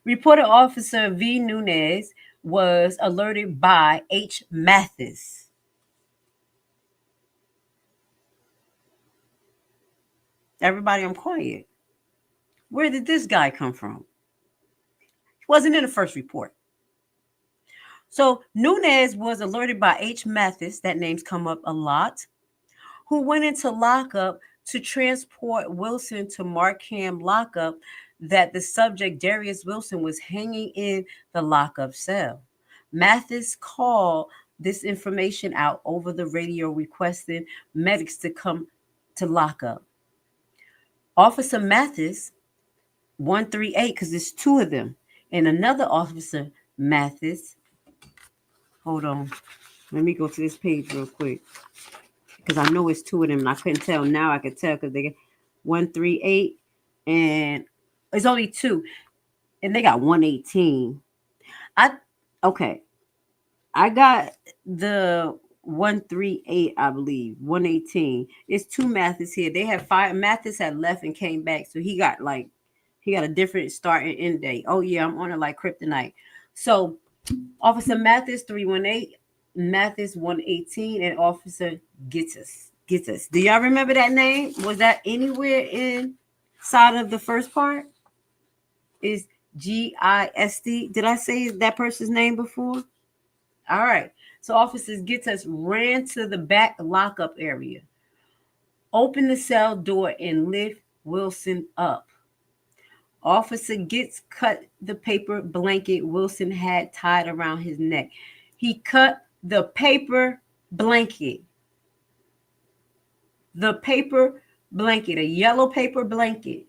Reported Officer V. Nunez was alerted by H. Mathis. Everybody, I'm quiet. Where did this guy come from? He wasn't in the first report. So Nunez was alerted by H. Mathis, that name's come up a lot, who went into lockup to transport Wilson to Markham lockup, that the subject, Darius Wilson, was hanging in the lockup cell. Mathis called this information out over the radio, requesting medics to come to lockup. Officer Mathis, 138, because there's two of them, and another officer, Mathis. Hold on. Let me go to this page real quick, because I know it's two of them, and I couldn't tell. Now I can tell because they get 138, and it's only two, and they got 118. I got the 138, I believe. 118. It's two Mathis here. They have five. Mathis had left and came back, so he got a different start and end date. Oh yeah, I'm on it like kryptonite. So Officer Mathis 318, Mathis 118, and Officer Gittis. Do y'all remember that name? Was that anywhere inside of the first part? Is GIST. Did I say that person's name before? All right. So Officers Gittis ran to the back lockup area, opened the cell door, and lift Wilson up. Officer Gittis cut the paper blanket Wilson had tied around his neck. He cut the paper blanket. The paper blanket, a yellow paper blanket.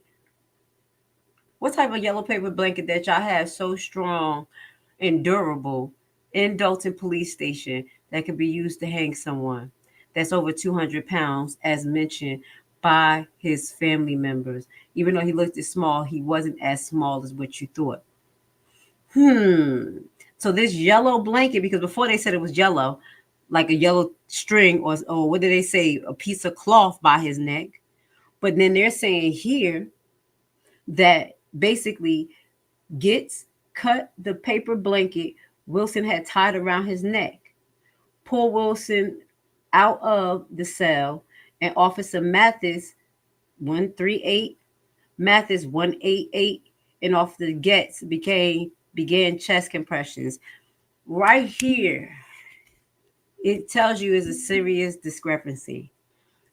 What type of yellow paper blanket that y'all have so strong and durable in Dolton Police Station that could be used to hang someone that's over 200 pounds, as mentioned by his family members? Even though he looked as small, he wasn't as small as what you thought. So this yellow blanket, because before they said it was yellow, like a yellow string, or what did they say? A piece of cloth by his neck. But then they're saying here that basically Gittis cut the paper blanket Wilson had tied around his neck, pulled Wilson out of the cell, and Officer Mathis 138, Mathis 188, and Officer Gittis began chest compressions. Right here, it tells you is a serious discrepancy.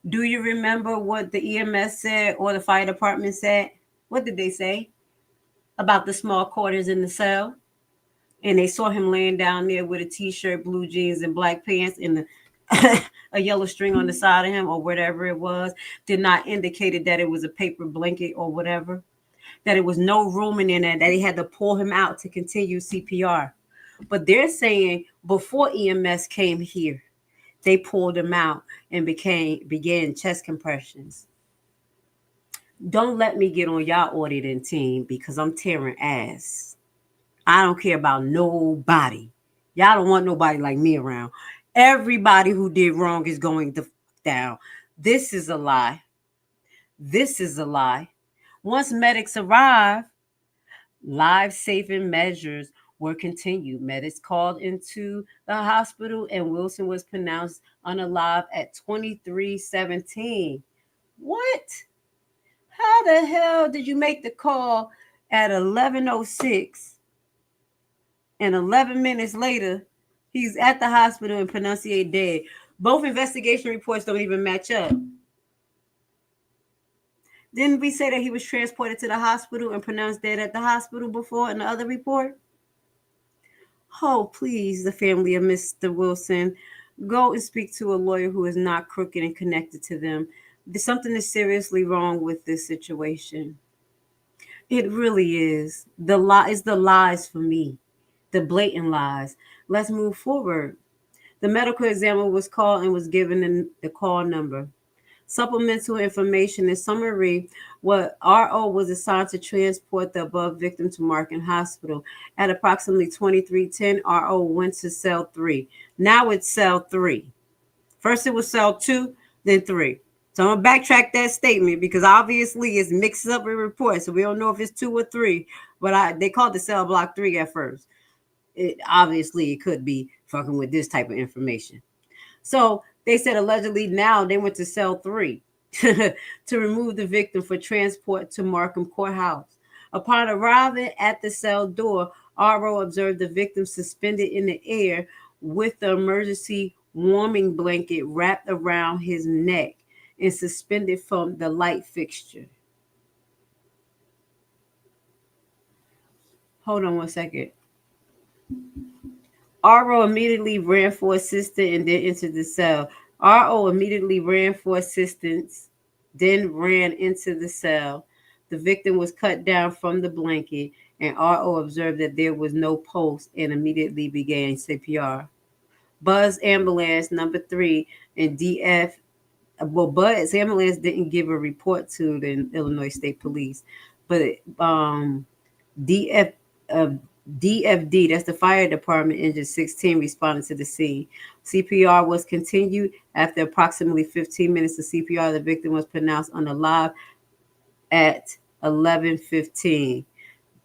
Do you remember what the EMS said or the fire department said? What did they say about the small quarters in the cell? And they saw him laying down there with a t-shirt, blue jeans, and black pants, and a yellow string on the side of him, or whatever it was, did not indicate that it was a paper blanket or whatever, that it was no room in there, that they had to pull him out to continue CPR. But they're saying before EMS came here, they pulled him out and began chest compressions. Don't let me get on y'all auditing team because I'm tearing ass. I don't care about nobody. Y'all don't want nobody like me around. Everybody who did wrong is going down. This is a lie. This is a lie. Once medics arrived, life-saving measures were continued. Medics called into the hospital and Wilson was pronounced unalive at 23:17. What? How the hell did you make the call at 11:06 and 11 minutes later he's at the hospital and pronunciated dead? Both investigation reports don't even match up. Didn't we say that he was transported to the hospital and pronounced dead at the hospital before in the other report? Oh, please, the family of Mr. Wilson, go and speak to a lawyer who is not crooked and connected to them. Something is seriously wrong with this situation. It really is. The lies for me, the blatant lies. Let's move forward. The medical examiner was called and was given the call number. Supplemental information in summary, what RO was assigned to transport the above victim to Markham Hospital. At approximately 23:10, RO went to cell 3. Now it's cell 3. First it was cell 2, then 3. So I'm going to backtrack that statement because obviously it's mixed up in reports. So we don't know if it's 2 or 3, but they called the cell block 3 at first. Obviously, it could be fucking with this type of information. So they said allegedly now they went to cell 3 to remove the victim for transport to Markham Courthouse. Upon arriving at the cell door, RO observed the victim suspended in the air with the emergency warming blanket wrapped around his neck and suspended from the light fixture. Hold on one second. RO immediately ran for assistance and then entered the cell. RO immediately ran for assistance, then ran into the cell. The victim was cut down from the blanket, and RO observed that there was no pulse and immediately began CPR. Buzz ambulance number 3 and DF. Well, Buzz ambulance didn't give a report to the Illinois State Police, but DFD, that's the fire department, engine 16, responded to the scene. CPR was continued. After approximately 15 minutes of CPR, the victim was pronounced unalive at 11:15.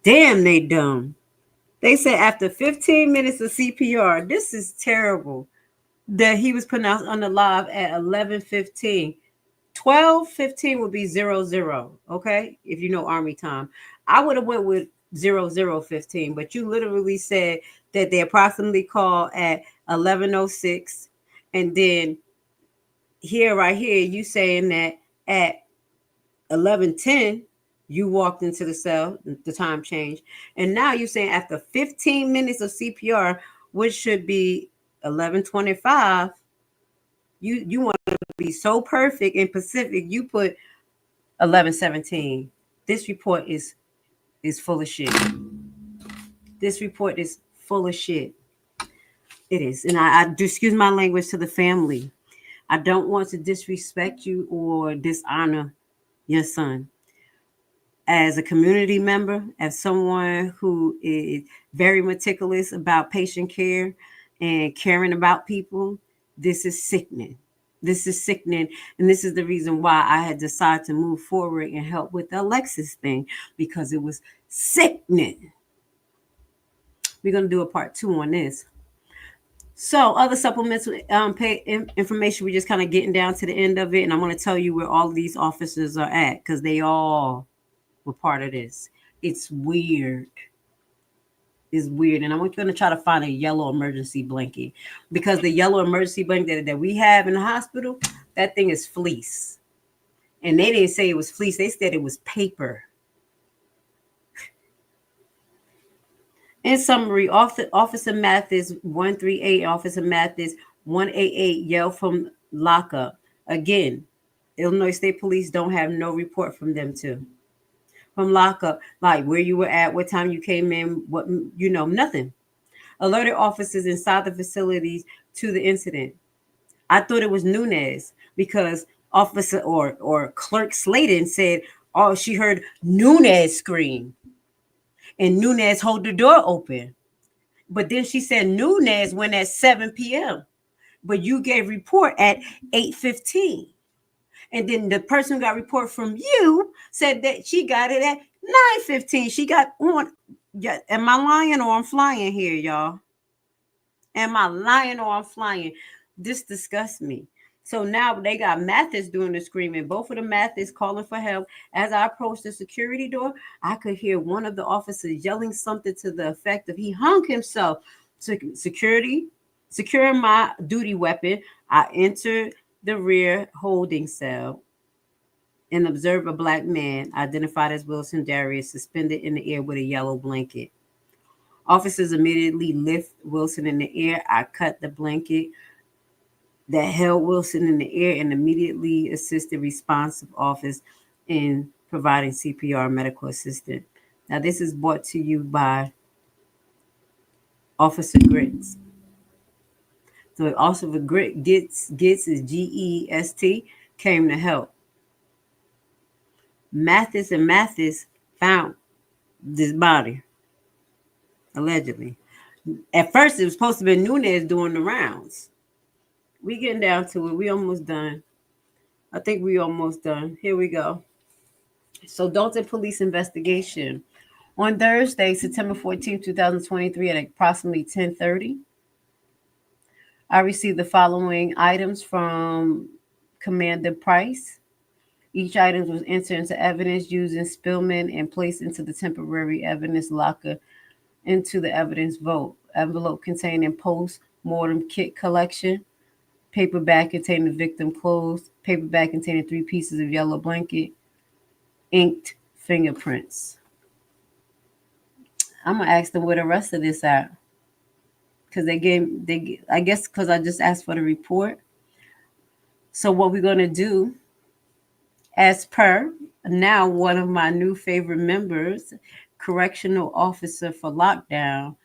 Damn, they dumb. They said after 15 minutes of CPR, this is terrible, that he was pronounced unalive at 11:15. 12:15 would be 00, okay? If you know Army time. I would have went with 00:15, but you literally said that they approximately called at 11:06, and then right here, you saying that at 11:10 you walked into the cell, the time change, and now you're saying after 15 minutes of CPR, which should be 11:25, you want to be so perfect and Pacific, you put 11:17. This report is full of shit. This report is full of shit. It is. And I do, excuse my language to the family. I don't want to disrespect you or dishonor your son. As a community member, as someone who is very meticulous about patient care and caring about people, this is sickening. This is sickening. And this is the reason why I had decided to move forward and help with the Alexis thing, because it was sickening. We're going to do a part 2 on this. So other supplemental information, we're just kind of getting down to the end of it. And I'm going to tell you where all of these officers are at, because they all were part of this. It's weird. It's weird. And I'm going to try to find a yellow emergency blanket, because the yellow emergency blanket that we have in the hospital, That thing is fleece. And they didn't say it was fleece. They said it was paper. In summary, Officer Mathis 138, Officer Mathis 188 yelled from lockup. Again, Illinois State Police don't have no report from them too. From lockup, like where you were at, what time you came in, what nothing. Alerted officers inside the facilities to the incident. I thought it was Nunez because officer or clerk Slayton said, "Oh, she heard Nunez scream." And Nunez hold the door open. But then she said Nunez went at 7 p.m. But you gave report at 8:15. And then the person who got report from you said that she got it at 9:15. She got on. Yeah, am I lying or I'm flying here, y'all? Am I lying or I'm flying? This disgusts me. So now they got Mathis doing the screaming. Both of the Mathis calling for help. As I approached the security door, I could hear one of the officers yelling something to the effect of he hung himself. Securing my duty weapon, I entered the rear holding cell and observed a black man identified as Wilson Darius suspended in the air with a yellow blanket. Officers immediately lift Wilson in the air. I cut the blanket that held Wilson in the air and immediately assisted responsive office in providing CPR medical assistance. Now, this is brought to you by Officer Grits. So Officer Gets is Gest, came to help. Mathis and Mathis found this body, allegedly. At first, it was supposed to be Nunez doing the rounds. We getting down to it. We almost done. I think we almost done. Here we go. So Dolton Police investigation. On Thursday, September 14, 2023 at approximately 10:30, I received the following items from Commander Price. Each item was entered into evidence using Spillman and placed into the temporary evidence locker into the evidence vault. Envelope containing post-mortem kit collection, paper bag containing victim clothes, paper bag containing 3 pieces of yellow blanket, inked fingerprints. I'm gonna ask them where the rest of this at, because I guess because I just asked for the report. So what we're gonna do, as per now, one of my new favorite members, correctional officer for lockdown,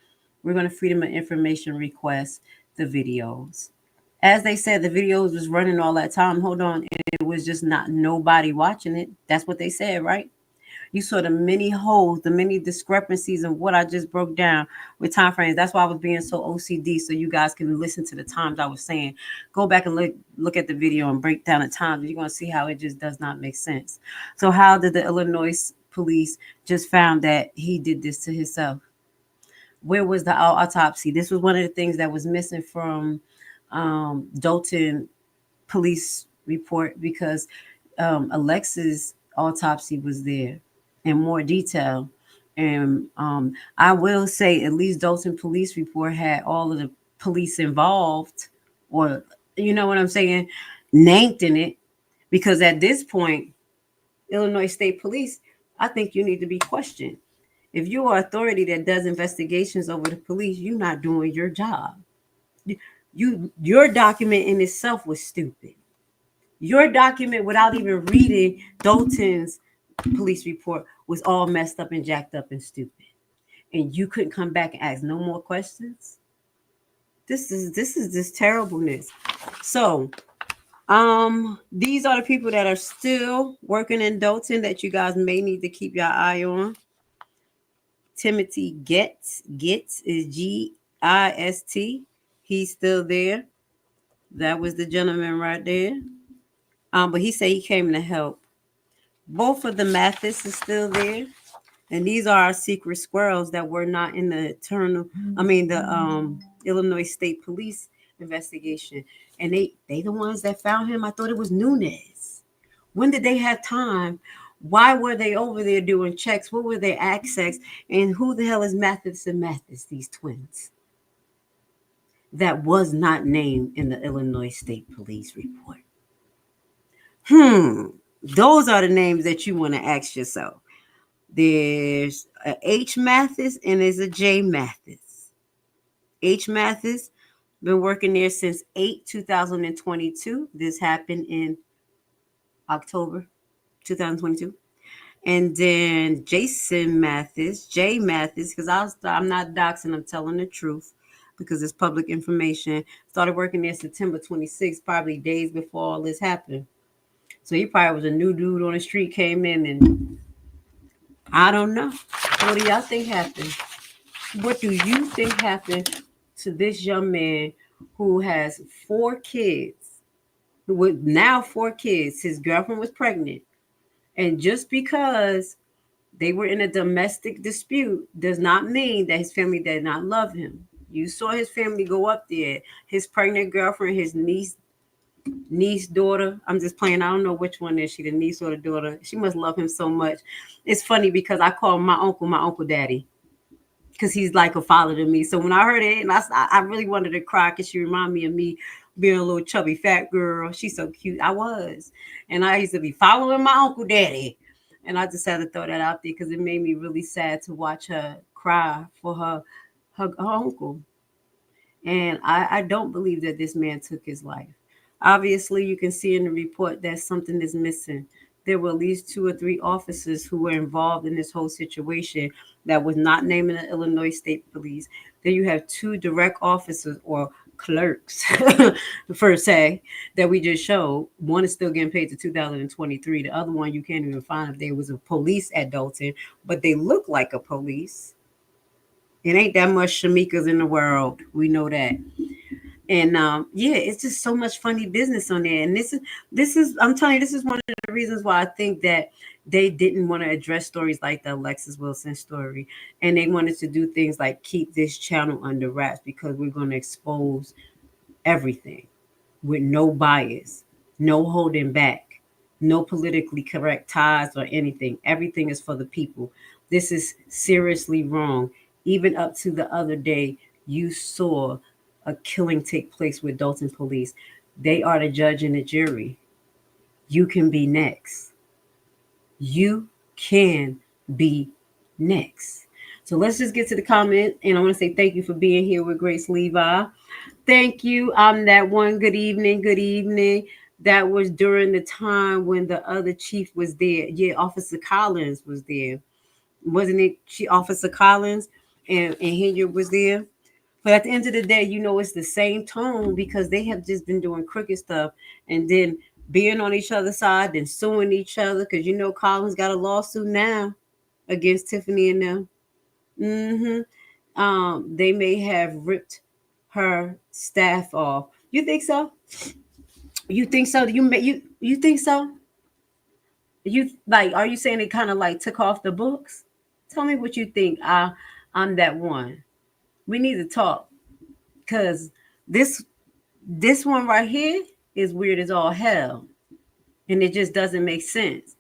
we're gonna Freedom of Information request the videos. As they said, the videos was running all that time. Hold on, and it was just not nobody watching it. That's what they said, right? You saw the many holes, the many discrepancies in what I just broke down with time frames. That's why I was being so OCD, so you guys can listen to the times I was saying. Go back and look at the video and break down the times. You're going to see how it just does not make sense. So how did the Illinois police just found that he did this to himself? Where was the autopsy? This was one of the things that was missing from Dolton Police report, because Alexa's autopsy was there in more detail. And I will say at least Dolton Police report had all of the police involved, or you know what I'm saying, named in it, because at this point, Illinois State Police, I think you need to be questioned. If you are authority that does investigations over the police, you're not doing your job. Your document in itself was stupid. Your document, without even reading Dolton's police report, was all messed up and jacked up and stupid. And you couldn't come back and ask no more questions. This is terribleness. So, these are the people that are still working in Dolton that you guys may need to keep your eye on. Timothy Getz is Gist. He's still there. That was the gentleman right there. But he said he came to help. Both of the Mathis is still there. And these are our secret squirrels that were not in the Illinois State Police investigation. And they the ones that found him. I thought it was Nunez. When did they have time? Why were they over there doing checks? What were their access? And who the hell is Mathis and Mathis, these twins? That was not named in the Illinois State Police report. Those are the names that you want to ask yourself. There's a H. Mathis and there's a J. Mathis. H. Mathis been working there since 8/2022. This happened in October 2022. And then Jason Mathis, J. Mathis, because I'm not doxing, I'm telling the truth because it's public information. Started working there September 26th, probably days before all this happened. So he probably was a new dude on the street, came in, and I don't know. What do y'all think happened? What do you think happened to this young man who has 4 kids? With now 4 kids. His girlfriend was pregnant. And just because they were in a domestic dispute does not mean that his family did not love him. You saw his family go up there. His pregnant girlfriend, his niece, daughter. I'm just playing. I don't know which one is she, the niece or the daughter. She must love him so much. It's funny because I call my uncle daddy, because he's like a father to me. So when I heard it, and I really wanted to cry because she reminded me of me being a little chubby fat girl. She's so cute. I was. And I used to be following my uncle daddy. And I just had to throw that out there because it made me really sad to watch her cry for her uncle. And I don't believe that this man took his life. Obviously, you can see in the report that something is missing. There were at least 2 or 3 officers who were involved in this whole situation that was not named in the Illinois State Police. Then you have 2 direct officers or clerks, per se, that we just showed. One is still getting paid to 2023. The other one, you can't even find if there was a police at Dolton, but they look like a police. It ain't that much Shamikas in the world. We know that. And yeah, it's just so much funny business on there. And this is I'm telling you, this is one of the reasons why I think that they didn't want to address stories like the Alexis Wilson story. And they wanted to do things like keep this channel under wraps because we're going to expose everything with no bias, no holding back, no politically correct ties or anything. Everything is for the people. This is seriously wrong. Even up to the other day, you saw a killing take place with Dolton Police. They are the judge and the jury. You can be next. You can be next. So let's just get to the comment. And I want to say thank you for being here with Grace Levi. Thank you. I'm that one. Good evening. Good evening. That was during the time when the other chief was there. Yeah, Officer Collins was there. Wasn't it Officer Collins and Hilliard was there? But at the end of the day, you know, it's the same tone because they have just been doing crooked stuff and then being on each other's side and suing each other. Because, you know, Collins got a lawsuit now against Tiffany and them. They may have ripped her staff off. You think so? You think so? You think so? You like, are you saying it kind of like took off the books? Tell me what you think. I'm that one. We need to talk because this one right here is weird as all hell, and it just doesn't make sense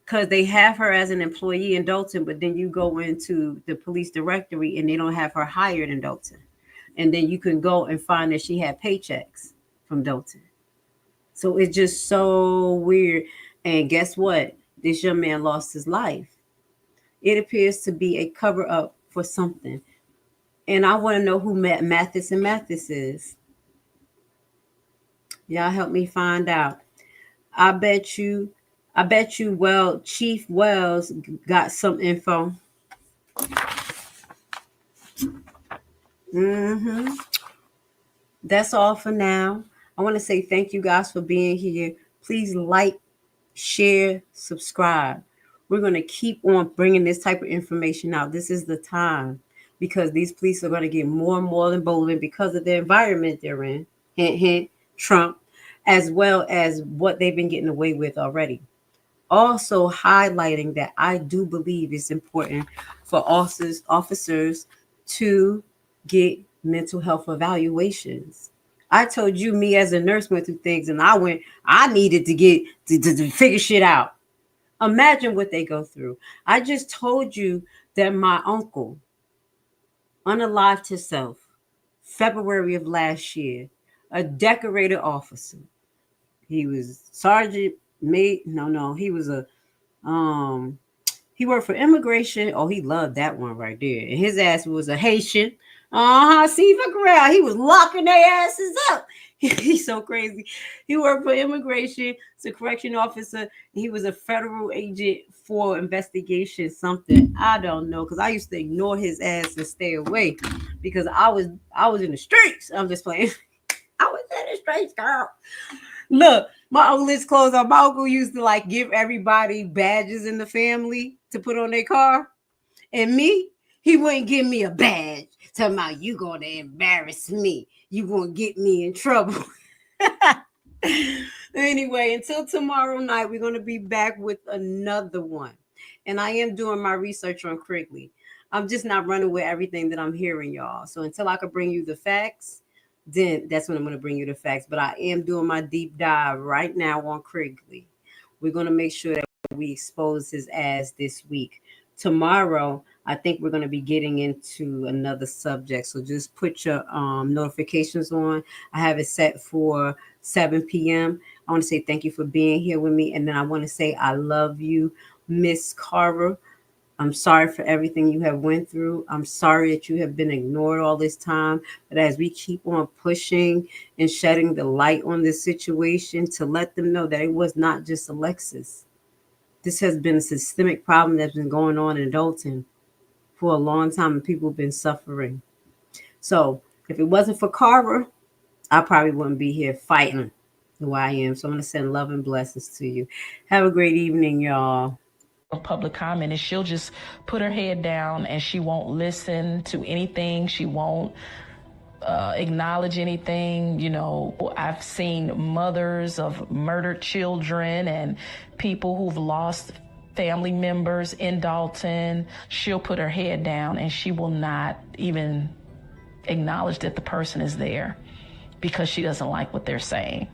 because they have her as an employee in Dolton, but then you go into the police directory and they don't have her hired in Dolton, and then you can go and find that she had paychecks from Dolton. So it's just so weird. And guess what? This young man lost his life. It appears to be a cover up for something. And I want to know who Mathis and Mathis is. Y'all help me find out. I bet you, well, Chief Wells got some info. That's all for now. I want to say thank you guys for being here. Please like, share, subscribe. We're going to keep on bringing this type of information out. This is the time. Because these police are going to get more and more emboldened because of the environment they're in. Hint, hint, Trump, as well as what they've been getting away with already. Also highlighting that I do believe it's important for officers to get mental health evaluations. I told you, me as a nurse went through things and I needed to get to figure shit out. Imagine what they go through. I just told you that my uncle unalived himself February of last year, a decorated officer. He was sergeant he was a he worked for immigration. Oh, he loved that one right there. And his ass was a Haitian. See, look around. He was locking their asses up. He's so crazy. He worked for immigration. He's a correction officer. He was a federal agent for investigation something. I don't know, because I used to ignore his ass and stay away because I was in the streets. I'm just playing. I was in the streets, girl. Look, my uncle is close up. My uncle used to like give everybody badges in the family to put on their car. And me, he wouldn't give me a badge. Talking about you going to embarrass me. You going to get me in trouble. Anyway, until tomorrow night, we're going to be back with another one. And I am doing my research on Krigley. I'm just not running with everything that I'm hearing, y'all. So until I can bring you the facts, then that's when I'm going to bring you the facts. But I am doing my deep dive right now on Krigley. We're going to make sure that we expose his ass this week. Tomorrow, I think we're going to be getting into another subject. So just put your notifications on. I have it set for 7 p.m. I want to say thank you for being here with me. And then I want to say I love you, Miss Carver. I'm sorry for everything you have went through. I'm sorry that you have been ignored all this time. But as we keep on pushing and shedding the light on this situation to let them know that it was not just Alexis. This has been a systemic problem that's been going on in Dolton for a long time, and people have been suffering. So if it wasn't for Carver, I probably wouldn't be here fighting the way I am. So I'm going to send love and blessings to you. Have a great evening, y'all. Public comment, and she'll just put her head down and she won't listen to anything. She won't acknowledge anything. You know, I've seen mothers of murdered children and people who've lost family members in Dolton. She'll put her head down and she will not even acknowledge that the person is there because she doesn't like what they're saying.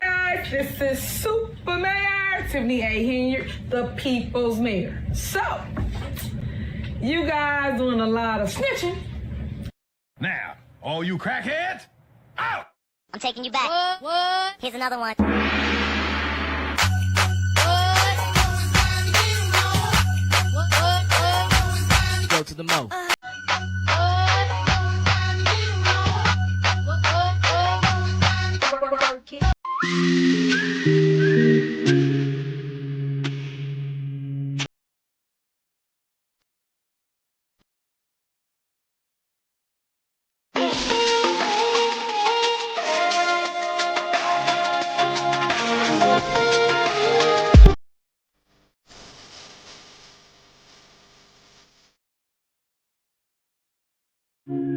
Guys, this is Super Mayor Tiffany A. Hilliard, the people's mayor. So, you guys doing a lot of snitching. Now, all you crackheads, out! I'm taking you back. What? Here's another one. Go to the mo.